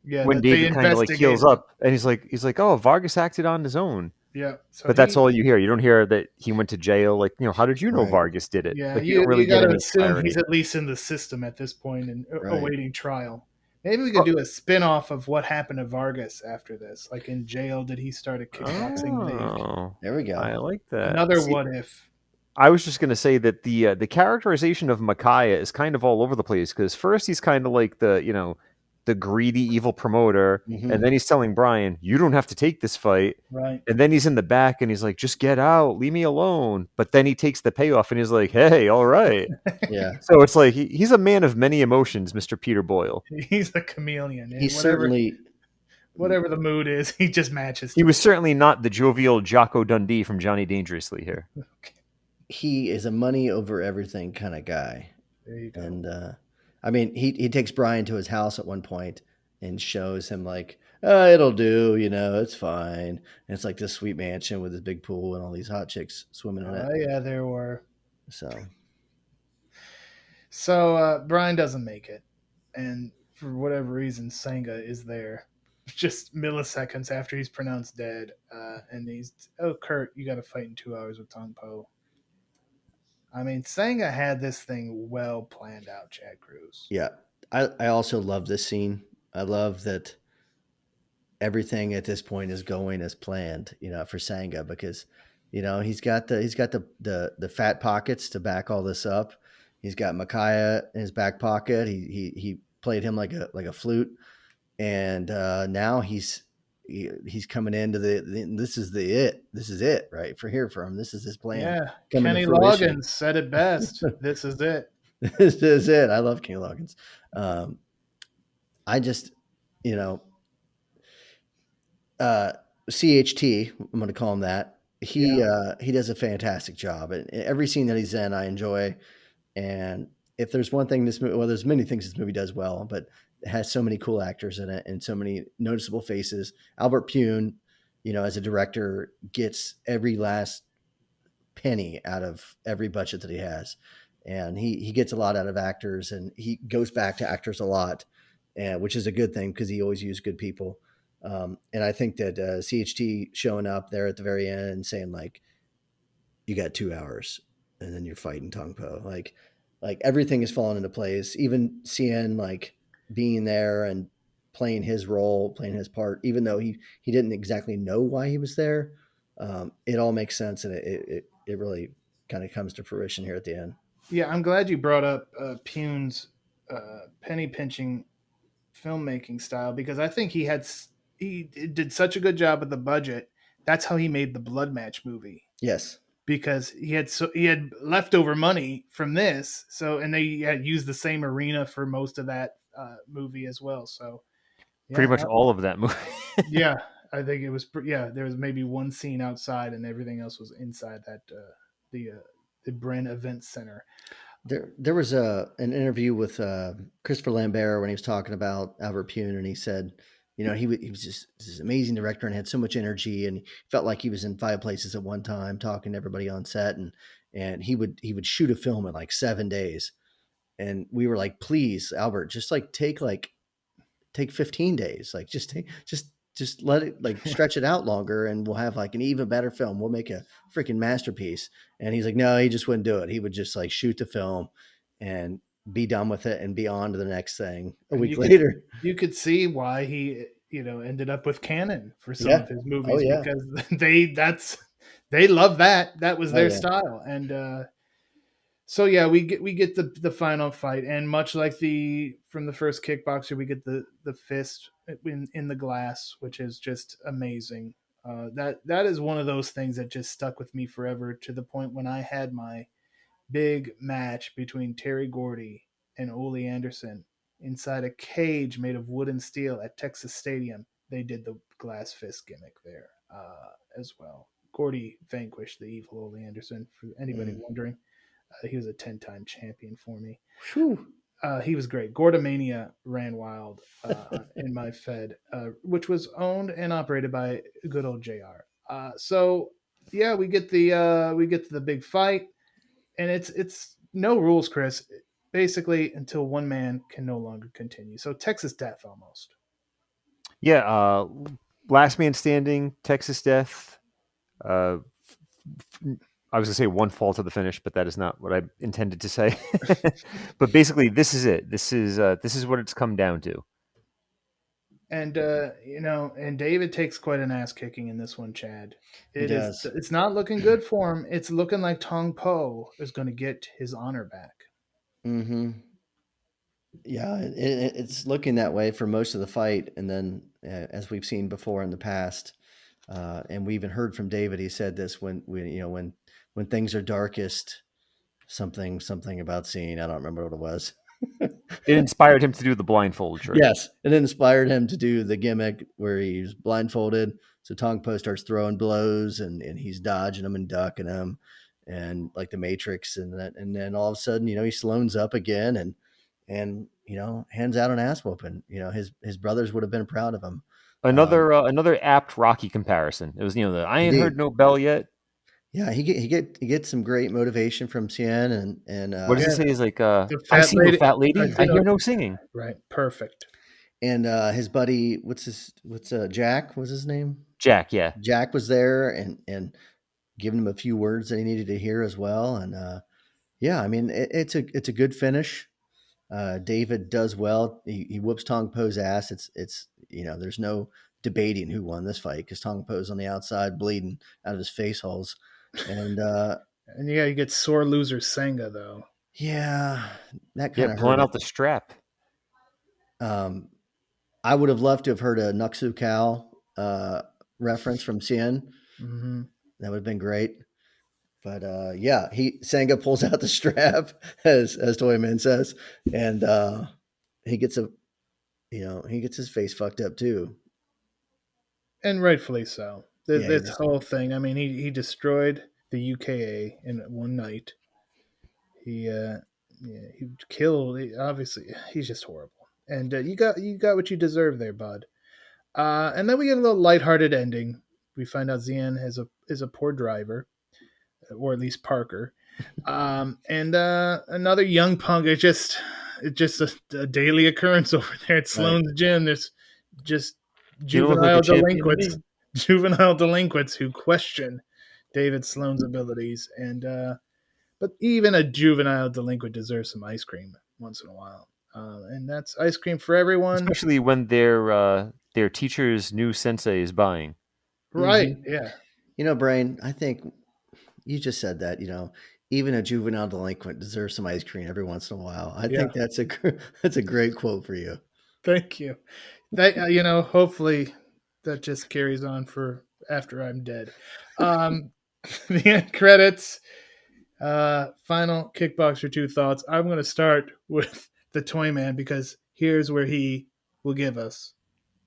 they David kind of like heals investigated. up, and he's like, oh, Vargas acted on his own. Yeah, so But that's all you hear. You don't hear that he went to jail. Like, how did you know Right. Vargas did it? Yeah, Like, you don't really you get got to any assume clarity. he's at least in the system at this point and Right. awaiting trial. Maybe we could do a spin-off of what happened to Vargas after this. Like in jail, did he start a kickboxing league? Oh, There we go. I like that. Another what if. I was just going to say that the characterization of Micaiah is kind of all over the place, because first he's kind of like the greedy evil promoter, Mhm. and then he's telling Brian, you don't have to take this fight. Right. And then he's in the back and he's like, just get out, leave me alone. But then he takes the payoff and he's like, hey, all right. Yeah. So it's like he's a man of many emotions, Mr. Peter Boyle. He's a chameleon. He certainly, whatever the mood is, he just matches. He was certainly not the jovial Jocko Dundee from Johnny Dangerously here. he is a money over everything kind of guy. There you go. And I mean, he takes Brian to his house at one point and shows him like, oh, it'll do, it's fine. And it's like this sweet mansion with this big pool and all these hot chicks swimming in it. Oh yeah, there were. So Brian doesn't make it, and for whatever reason, Sanga is there, just milliseconds after he's pronounced dead, and Kurt, you got to fight in 2 hours with Tong Po. I mean, Sanga had this thing well planned out, Chad Cruz. Yeah. I also love this scene. I love that everything at this point is going as planned, for Sanga, because, he's got the fat pockets to back all this up. He's got Micaiah in his back pocket. He played him like a flute. And now he's coming into this is it, right? For him. This is his plan. Yeah. coming Kenny to fruition. Loggins said it best. This is it. This is it. I love Kenny Loggins. I just, CHT, I'm going to call him that. He does a fantastic job. And every scene that he's in, I enjoy. And if there's one thing this movie, well, there's many things this movie does well, but it has so many cool actors in it and so many noticeable faces. Albert Pyun, as a director, gets every last penny out of every budget that he has. And he gets a lot out of actors, and he goes back to actors a lot, which is a good thing because he always used good people. And I think that CHT showing up there at the very end and saying like, you got 2 hours and then you're fighting Tong Po. Like everything is falling into place. Even Xian like being there and playing his role, playing his part, even though he didn't exactly know why he was there. It all makes sense, and it really kind of comes to fruition here at the end. Yeah, I'm glad you brought up Pyun's penny pinching filmmaking style, because I think he did such a good job with the budget. That's how he made the Blood Match movie. Yes, because he had leftover money from this, and they had used the same arena for most of that movie as well. So pretty much all of that movie. Yeah, I think it was. Yeah, there was maybe one scene outside, and everything else was inside that the Bren Event Center. There was an interview with Christopher Lambert when he was talking about Albert Pyun, and he said, he was just this amazing director and had so much energy, and he felt like he was in 5 places at one time, talking to everybody on set, and he would shoot a film in like 7 days, and we were like, please, Albert, just like take 15 days, like just let it like stretch it out longer, and we'll have like an even better film. We'll make a freaking masterpiece. And he's like, no, he just wouldn't do it. He would just like shoot the film and be done with it and be on to the next thing a week later. You could see why he, ended up with Canon for some of his movies, because they love that. That was their style. And so yeah, we get the final fight, and much like from the first Kickboxer, we get the fist in the glass, which is just amazing. That is one of those things that just stuck with me forever, to the point when I had my big match between Terry Gordy and Ole Anderson inside a cage made of wood and steel at Texas Stadium. They did the glass fist gimmick there as well. Gordy vanquished the evil Ole Anderson, for anybody wondering. He was a 10-time champion for me. He was great. Gordamania ran wild in my Fed, which was owned and operated by good old JR. So yeah, we get to the big fight, and it's no rules, Chris. Basically, until one man can no longer continue. So Texas Death almost. Yeah, Last Man Standing, Texas Death. Uh, I was gonna say one fall to the finish, but that is not what I intended to say. But basically, this is it. This is what it's come down to. And and David takes quite an ass kicking in this one, Chad. He does. It's not looking good for him. It's looking like Tong Po is going to get his honor back. Mm-hmm. Yeah, it's looking that way for most of the fight, and then as we've seen before in the past, and we even heard from David. He said this when things are darkest, something about seeing. I don't remember what it was. It inspired him to do the blindfold trick. Yes, it inspired him to do the gimmick where he's blindfolded. So Tong Po starts throwing blows, and he's dodging them and ducking them, and like the Matrix, and then all of a sudden, he Sloan's up again, and hands out an ass whooping. His brothers would have been proud of him. Another apt Rocky comparison. It was the I ain't Indeed. heard no bell yet. Yeah, he gets some great motivation from Xian, and What does he say? He's like, The I fat see no lady- fat lady. I I know. hear no singing. Right, perfect. and his buddy, what's Jack was his name? Jack, yeah. Jack was there and giving him a few words that he needed to hear as well. And yeah, I mean, it's a good finish. David does well. He whoops Tong Po's ass. It's there's no debating who won this fight because Tong Po's on the outside bleeding out of his face holes. And And yeah, you get sore loser Sanga though. yeah, that Yeah, kind of pulling hurt. out the strap. I would have loved to have heard a Nuxu Cow reference from Xian. Mm-hmm. That would have been great. But yeah, Sanga pulls out the strap as Toyman says, and he gets his face fucked up too. And rightfully so. Yeah, This whole thing. I mean, he destroyed the UKA in one night. He killed. Obviously, he's just horrible. And you got what you deserve there, bud. And then we get a little lighthearted ending. We find out Xian is a poor driver, or at least Parker. And another young punk. It's just a daily occurrence over there at Sloan's gym. There's just You don't look like a champion to me. juvenile delinquents who question David Sloan's abilities. And but even a juvenile delinquent deserves some ice cream once in a while. And that's ice cream for everyone. Especially when their teacher's new sensei is buying. Right, Mm-hmm. Yeah. Brain, I think you just said that, even a juvenile delinquent deserves some ice cream every once in a while. I think that's a great quote for you. Thank you. That hopefully that just carries on for after I'm dead. The end credits. Final Kickboxer 2 thoughts. I'm going to start with the Toy Man because here's where he will give us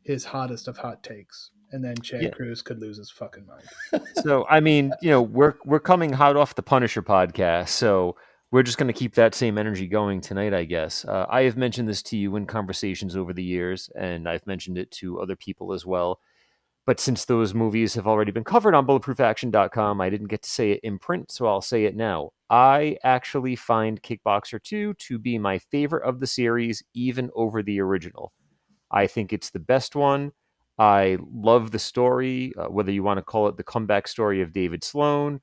his hottest of hot takes, and then Chad Cruz could lose his fucking mind. So I mean, we're coming hot off the Punisher podcast, so we're just going to keep that same energy going tonight, I guess. I have mentioned this to you in conversations over the years, and I've mentioned it to other people as well. But since those movies have already been covered on bulletproofaction.com, I didn't get to say it in print, so I'll say it now. I actually find Kickboxer 2 to be my favorite of the series, even over the original. I think it's the best one. I love the story, whether you want to call it the comeback story of David Sloan,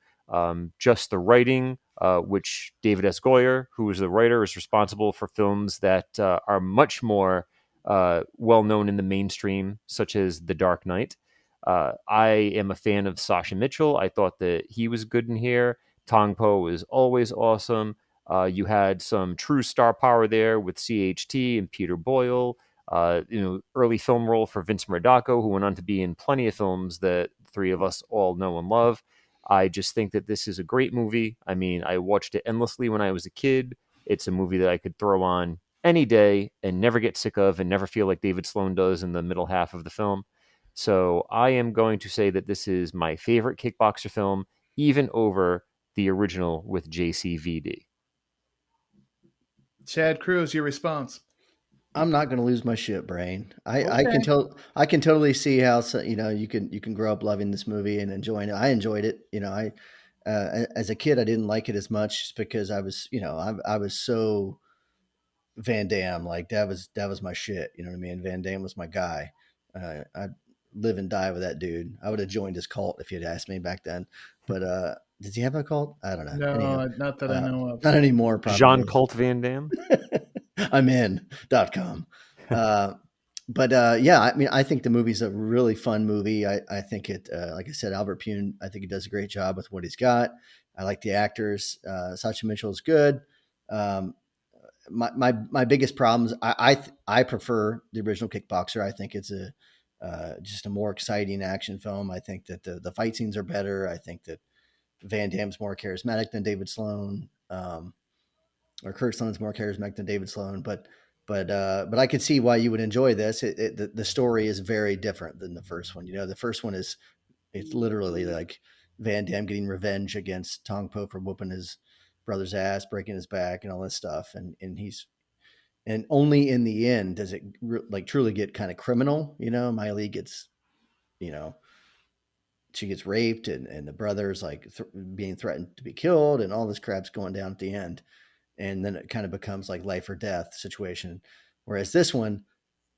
just the writing, which David S. Goyer, who is the writer, is responsible for films that are much more well-known in the mainstream, such as The Dark Knight. I am a fan of Sasha Mitchell. I thought that he was good in here. Tong Po is always awesome. You had some true star power there with CHT and Peter Boyle. Early film role for Vince Murdocco, who went on to be in plenty of films that the three of us all know and love. I just think that this is a great movie. I mean, I watched it endlessly when I was a kid. It's a movie that I could throw on any day and never get sick of and never feel like David Sloan does in the middle half of the film. So I am going to say that this is my favorite Kickboxer film, even over the original with JCVD. Chad Cruz, your response. I'm not going to lose my shit, Brain. I can totally see how you can grow up loving this movie and enjoying it. I enjoyed it. As a kid, I didn't like it as much just because I was so Van Damme, like that was my shit. You know what I mean? Van Damme was my guy. I'd live and die with that dude. I would have joined his cult if you'd asked me back then. But does he have a cult? I don't know. Anyhow, No, not that I know of. not anymore, probably. Jean-Claude Van Damme. I'm in.com. Yeah, I mean, I think the movie's a really fun movie. I think it, like I said, Albert Pyun, I think he does a great job with what he's got. I like the actors. Sasha Mitchell is good. Um, my biggest problems, I prefer the original Kickboxer. I think it's a just a more exciting action film. I think that the fight scenes are better. I think that Van Damme's more charismatic than David Sloan. Or Kurt Sloan's more charismatic than David Sloan, but I could see why you would enjoy this. The story is very different than the first one. You know, the first one it's literally like Van Damme getting revenge against Tong Po for whooping his brother's ass, breaking his back, and all this stuff. And only in the end does it like truly get kind of criminal. You know, Miley gets, you know, she gets raped, and the brother's like being threatened to be killed, and all this crap's going down at the end. And then it kind of becomes like life or death situation. Whereas this one,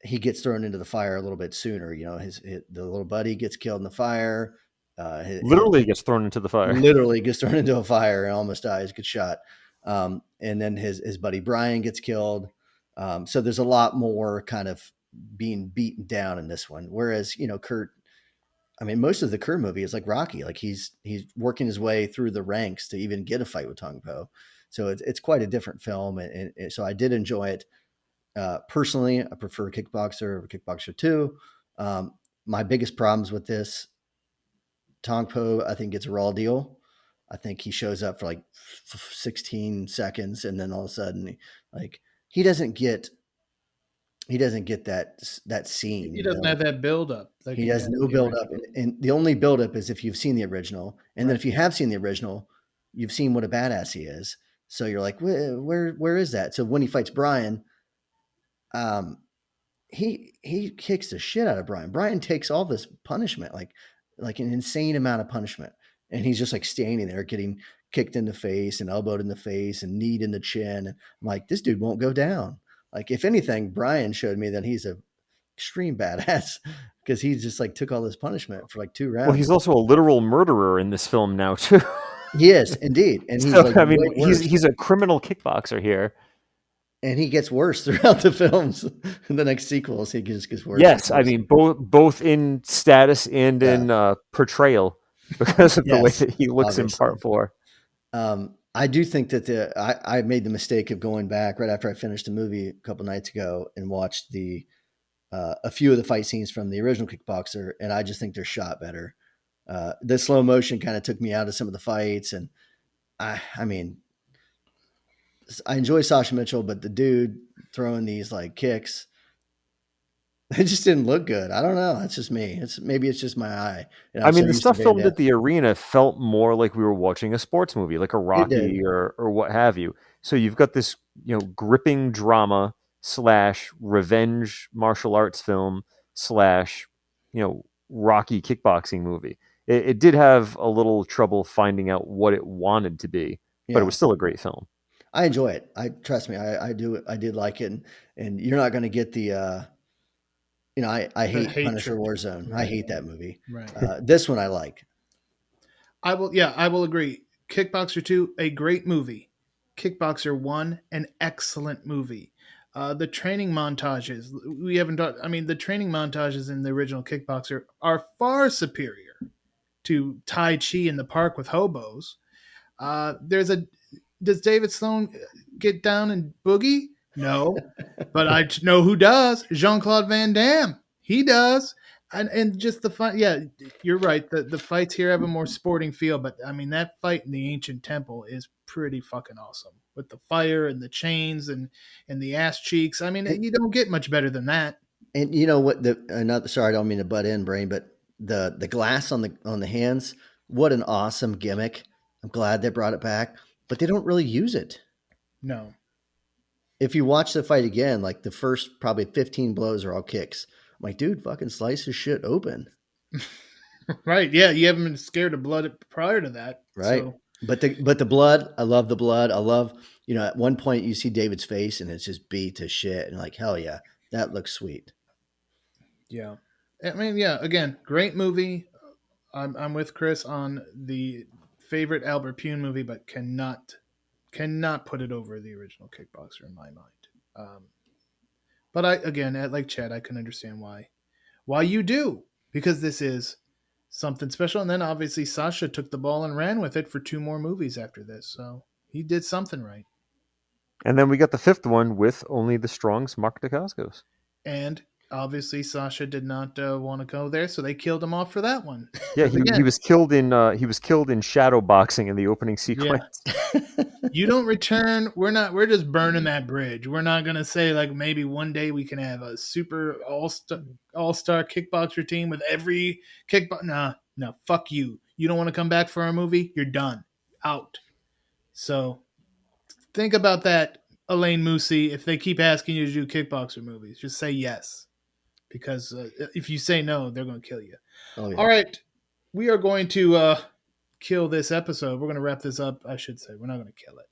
he gets thrown into the fire a little bit sooner. You know, the little buddy gets killed in the fire. Literally gets thrown into the fire. Literally gets thrown into a fire and almost dies. Good shot. And then his buddy Brian gets killed. So there's a lot more kind of being beaten down in this one. Whereas, you know, Kurt, I mean, most of the Kurt movie is like Rocky. Like he's working his way through the ranks to even get a fight with Tong Po. So it's quite a different film. And so I did enjoy it. Personally, I prefer Kickboxer over Kickboxer 2. My biggest problems with this, Tong Po, I think it's a raw deal. I think he shows up for like 16 seconds, and then all of a sudden, like he doesn't get that scene. He doesn't have that build up. Like he has no build up, and the only build up is if you've seen the original, and then if you have seen the original, you've seen what a badass he is. So you're like, where is that? So when he fights Brian, he kicks the shit out of Brian. Brian takes all this punishment, like an insane amount of punishment, and he's just like standing there getting kicked in the face and elbowed in the face and kneed in the chin. I'm like, this dude won't go down. Like, if anything, Brian showed me that he's a extreme badass because he just like took all this punishment for like 2 rounds. Well, he's also a literal murderer in this film now too. He is indeed, and he's I mean, he's a criminal kickboxer here. And he gets worse throughout the films. In the next sequels, he just gets worse. Yes, I mean both in status and in portrayal because of the way that he looks obviously. In Part 4. I do think that I made the mistake of going back right after I finished the movie a couple nights ago and watched a few of the fight scenes from the original Kickboxer, and I just think they're shot better. The slow motion kind of took me out of some of the fights, and I mean, I enjoy Sasha Mitchell, but the dude throwing these like kicks, it just didn't look good. I don't know. That's just me. Maybe it's just my eye. You know, I mean, the stuff filmed at the arena felt more like we were watching a sports movie, like a Rocky or what have you. So you've got this, you know, gripping drama / revenge martial arts film / you know, Rocky kickboxing movie. It did have a little trouble finding out what it wanted to be, but it was still a great film. I enjoy it. Trust me, I do. I did like it, and you're not going to get the, you know, I hate Punisher Warzone. Right. I hate that movie. Right. This one I like. I will agree. Kickboxer 2, a great movie. Kickboxer 1, an excellent movie. The training montages, we haven't talked. I mean, the training montages in the original Kickboxer are far superior to Tai Chi in the park with hobos. Does David Sloan get down and boogie? No, but I know who does. Jean-Claude Van Damme. He does. And just the fun. Yeah, you're right. The fights here have a more sporting feel, but I mean, that fight in the ancient temple is pretty fucking awesome with the fire and the chains and the ass cheeks. I mean, you don't get much better than that. And you know what? Sorry, I don't mean to butt in, Brain, but the glass on the hands. What an awesome gimmick. I'm glad they brought it back. But they don't really use it. No. If you watch the fight again, like the first probably 15 blows are all kicks. I'm like, dude, fucking slice his shit open. Right. Yeah. You haven't been scared of blood prior to that. Right. So, But the blood, I love the blood. I love, at one point you see David's face and it's just beat to shit. And like, hell yeah, that looks sweet. yeah. I mean, yeah, again, great movie. I'm with Chris on the favorite Albert Pyun movie, but cannot put it over the original Kickboxer in my mind. Um, but I again, like Chad, I can understand why you do, because this is something special. And then obviously Sasha took the ball and ran with it for two more movies after this, so he did something right. And then we got the fifth one with only the Strongs, Mark Dacascos. And obviously Sasha did not want to go there, so they killed him off for that one. Yeah, 'Cause he again, was killed in shadow boxing in the opening sequence. you don't return. We're just burning that bridge. We're not gonna say like maybe one day we can have a super all-star kickboxer team with every kickbox. Nah, no, fuck you. You don't want to come back for our movie? You're done. Out. So think about that, Elaine Moosey. If they keep asking you to do kickboxer movies, just say yes. Because if you say no, they're going to kill you. Oh, yeah. All right. We are going to kill this episode. We're going to wrap this up. I should say, we're not going to kill it.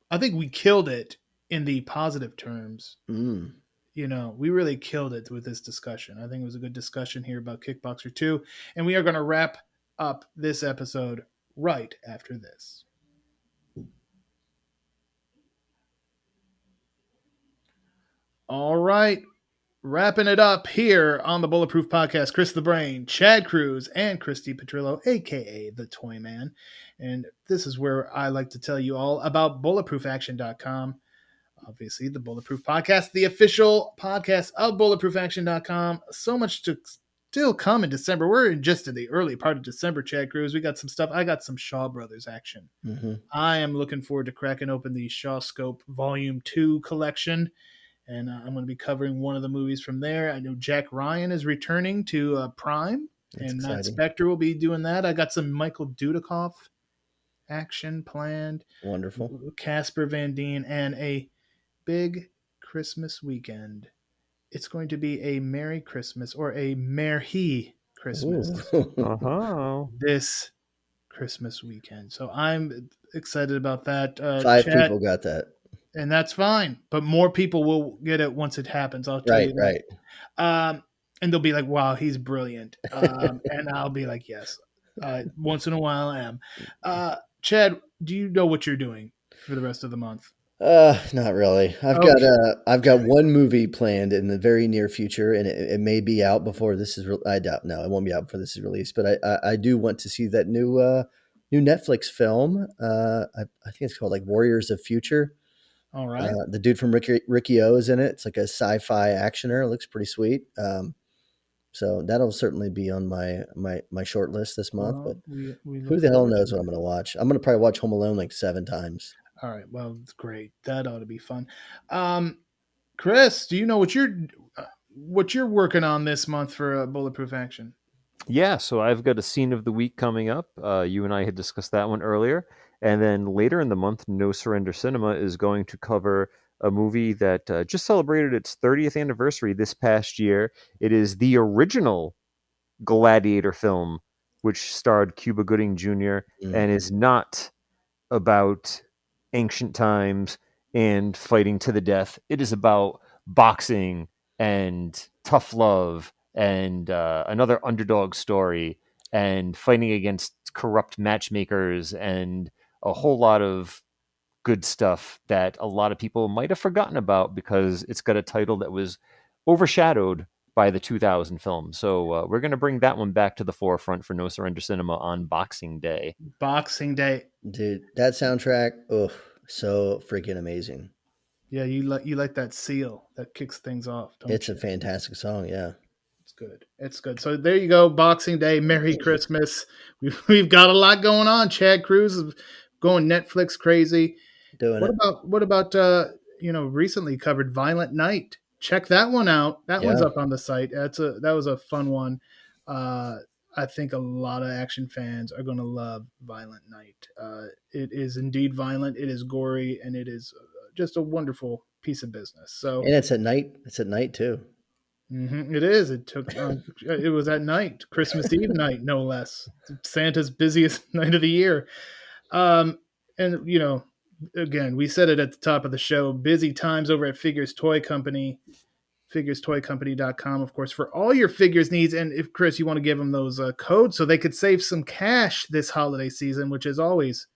I think we killed it in the positive terms. Mm. We really killed it with this discussion. I think it was a good discussion here about Kickboxer 2. And we are going to wrap up this episode right after this. All right. Wrapping it up here on the Bulletproof Podcast, Chris the Brain, Chad Cruz, and Chris DePetrillo, a.k.a. The Toy Man. And this is where I like to tell you all about bulletproofaction.com. Obviously, the Bulletproof Podcast, the official podcast of bulletproofaction.com. So much to still come in December. We're just in the early part of December, Chad Cruz. We got some stuff. I got some Shaw Brothers action. Mm-hmm. I am looking forward to cracking open the Shaw Scope Volume 2 collection. And I'm going to be covering one of the movies from there. I know Jack Ryan is returning to Prime, That's and exciting. Matt Spector will be doing that. I got some Michael Dudikoff action planned. Wonderful. Casper Van Dien, and a big Christmas weekend. It's going to be a Merry Christmas or a Merry Christmas this Christmas weekend. So I'm excited about that. 5 people got that. And that's fine, but more people will get it once it happens. I'll tell you that. Right. And they'll be like, "Wow, he's brilliant," and I'll be like, "Yes." Once in a while, I am. Chad, do you know what you're doing for the rest of the month? Not really. I've got one movie planned in the very near future, and it may be out before this is. I doubt. No, it won't be out before this is released. But I do want to see that new Netflix film. I think it's called like Warriors of Future. All right. The dude from Ricky O is in it. It's like a sci-fi actioner. It looks pretty sweet. So that'll certainly be on my short list this month. But who the hell knows what I'm going to watch? I'm going to probably watch Home Alone like 7 times. All right. Well, great. That ought to be fun. Chris, do you know what you're working on this month for Bulletproof Action? Yeah, so I've got a scene of the week coming up. You and I had discussed that one earlier. And then later in the month, No Surrender Cinema is going to cover a movie that just celebrated its 30th anniversary this past year. It is the original Gladiator film, which starred Cuba Gooding Jr. And is not about ancient times and fighting to the death. It is about boxing and tough love and another underdog story and fighting against corrupt matchmakers and a whole lot of good stuff that a lot of people might have forgotten about because it's got a title that was overshadowed by the 2000 film. So we're going to bring that one back to the forefront for No Surrender Cinema on Boxing Day. Boxing Day. Dude, that soundtrack, so freaking amazing. Yeah, you like that seal that kicks things off. It's a fantastic song, yeah. It's good. So there you go, Boxing Day, Merry Christmas. We've got a lot going on. Chad Cruz is going Netflix crazy. What about recently covered Violent Night? Check that one out. That one's up on the site. That was a fun one. I think a lot of action fans are going to love Violent Night. It is indeed violent. It is gory, and it is just a wonderful piece of business. So, and it's at night. It's at night too. It is. It took. It was at night, Christmas Eve night, no less. Santa's busiest night of the year. And again, we said it at the top of the show. Busy times over at Figures Toy Company, figurestoycompany.com, of course, for all your figures needs. And if Chris, you want to give them those codes so they could save some cash this holiday season, which is always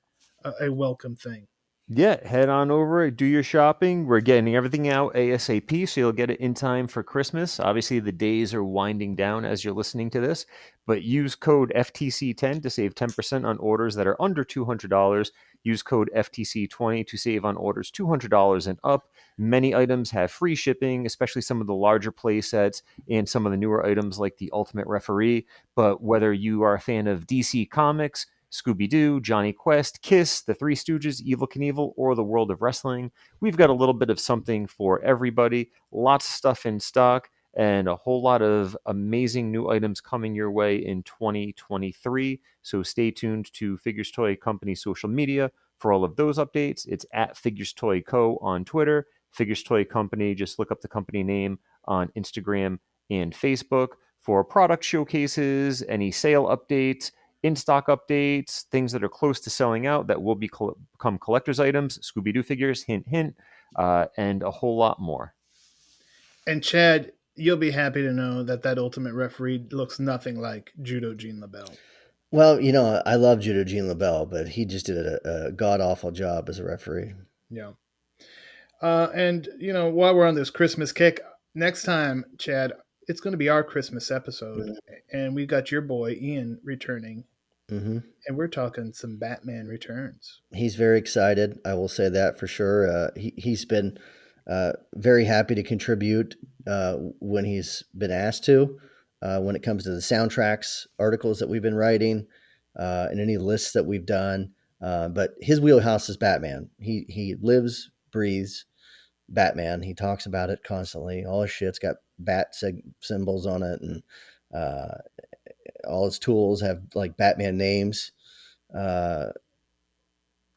a welcome thing. Yeah, head on over, do your shopping. We're getting everything out ASAP, so you'll get it in time for Christmas. Obviously, the days are winding down as you're listening to this, but use code FTC10 to save 10% on orders that are under $200. Use code FTC20 to save on orders $200 and up. Many items have free shipping, especially some of the larger play sets and some of the newer items like the Ultimate Referee. But whether you are a fan of DC Comics, Scooby-Doo, Johnny Quest, Kiss, The Three Stooges, Evel Knievel, or the world of wrestling, we've got a little bit of something for everybody. Lots of stuff in stock and a whole lot of amazing new items coming your way in 2023. So stay tuned to Figures Toy Company social media for all of those updates. It's at Figures Toy Co. on Twitter, Figures Toy Company. Just look up the company name on Instagram and Facebook for product showcases, any sale updates, in-stock updates, things that are close to selling out that will become collector's items, Scooby-Doo figures, hint, hint, and a whole lot more. And Chad, you'll be happy to know that Ultimate Referee looks nothing like Judo Gene LeBell. Well, I love Judo Gene LeBell, but he just did a god-awful job as a referee. Yeah. And, while we're on this Christmas kick, next time, Chad, it's going to be our Christmas episode, and we got your boy Ian returning, and we're talking some Batman Returns. He's very excited. I will say that for sure. He's been very happy to contribute when he's been asked to. When it comes to the soundtracks, articles that we've been writing, and any lists that we've done, but his wheelhouse is Batman. He lives, breathes Batman. He talks about it constantly. All his shit's got bat symbols on it, and all his tools have like Batman names.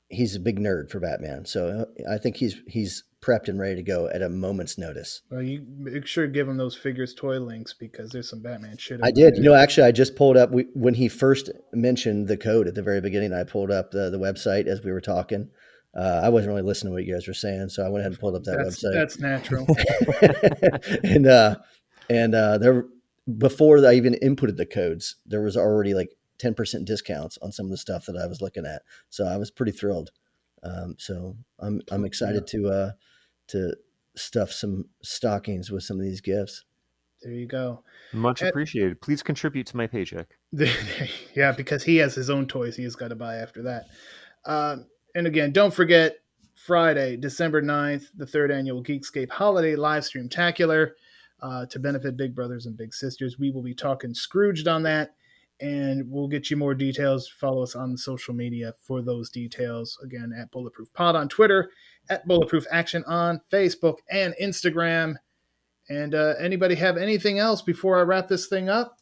He's a big nerd for Batman, so I think he's prepped and ready to go at a moment's notice. Well, you make sure to give him those Figures Toy links because there's some Batman shit. I did. Actually, I just pulled up when he first mentioned the code at the very beginning. I pulled up the website as we were talking. I wasn't really listening to what you guys were saying, so I went ahead and pulled up that website. That's natural. and there, before I even inputted the codes, there was already like 10% discounts on some of the stuff that I was looking at. So I was pretty thrilled. So I'm excited to stuff some stockings with some of these gifts. There you go. Much appreciated. Please contribute to my paycheck. Yeah, because he has his own toys he's got to buy after that. And again, don't forget, Friday, December 9th, the 3rd annual Geekscape Holiday Livestream-tacular to benefit Big Brothers and Big Sisters. We will be talking Scrooged on that, and we'll get you more details. Follow us on social media for those details. Again, at Bulletproof Pod on Twitter, at Bulletproof Action on Facebook and Instagram. And anybody have anything else before I wrap this thing up?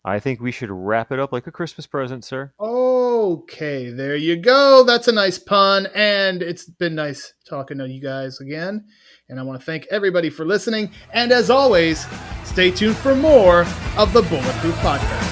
I think we should wrap it up like a Christmas present, sir. Okay, there you go. That's a nice pun. And it's been nice talking to you guys again. And I want to thank everybody for listening. And as always, stay tuned for more of the Bulletproof Podcast.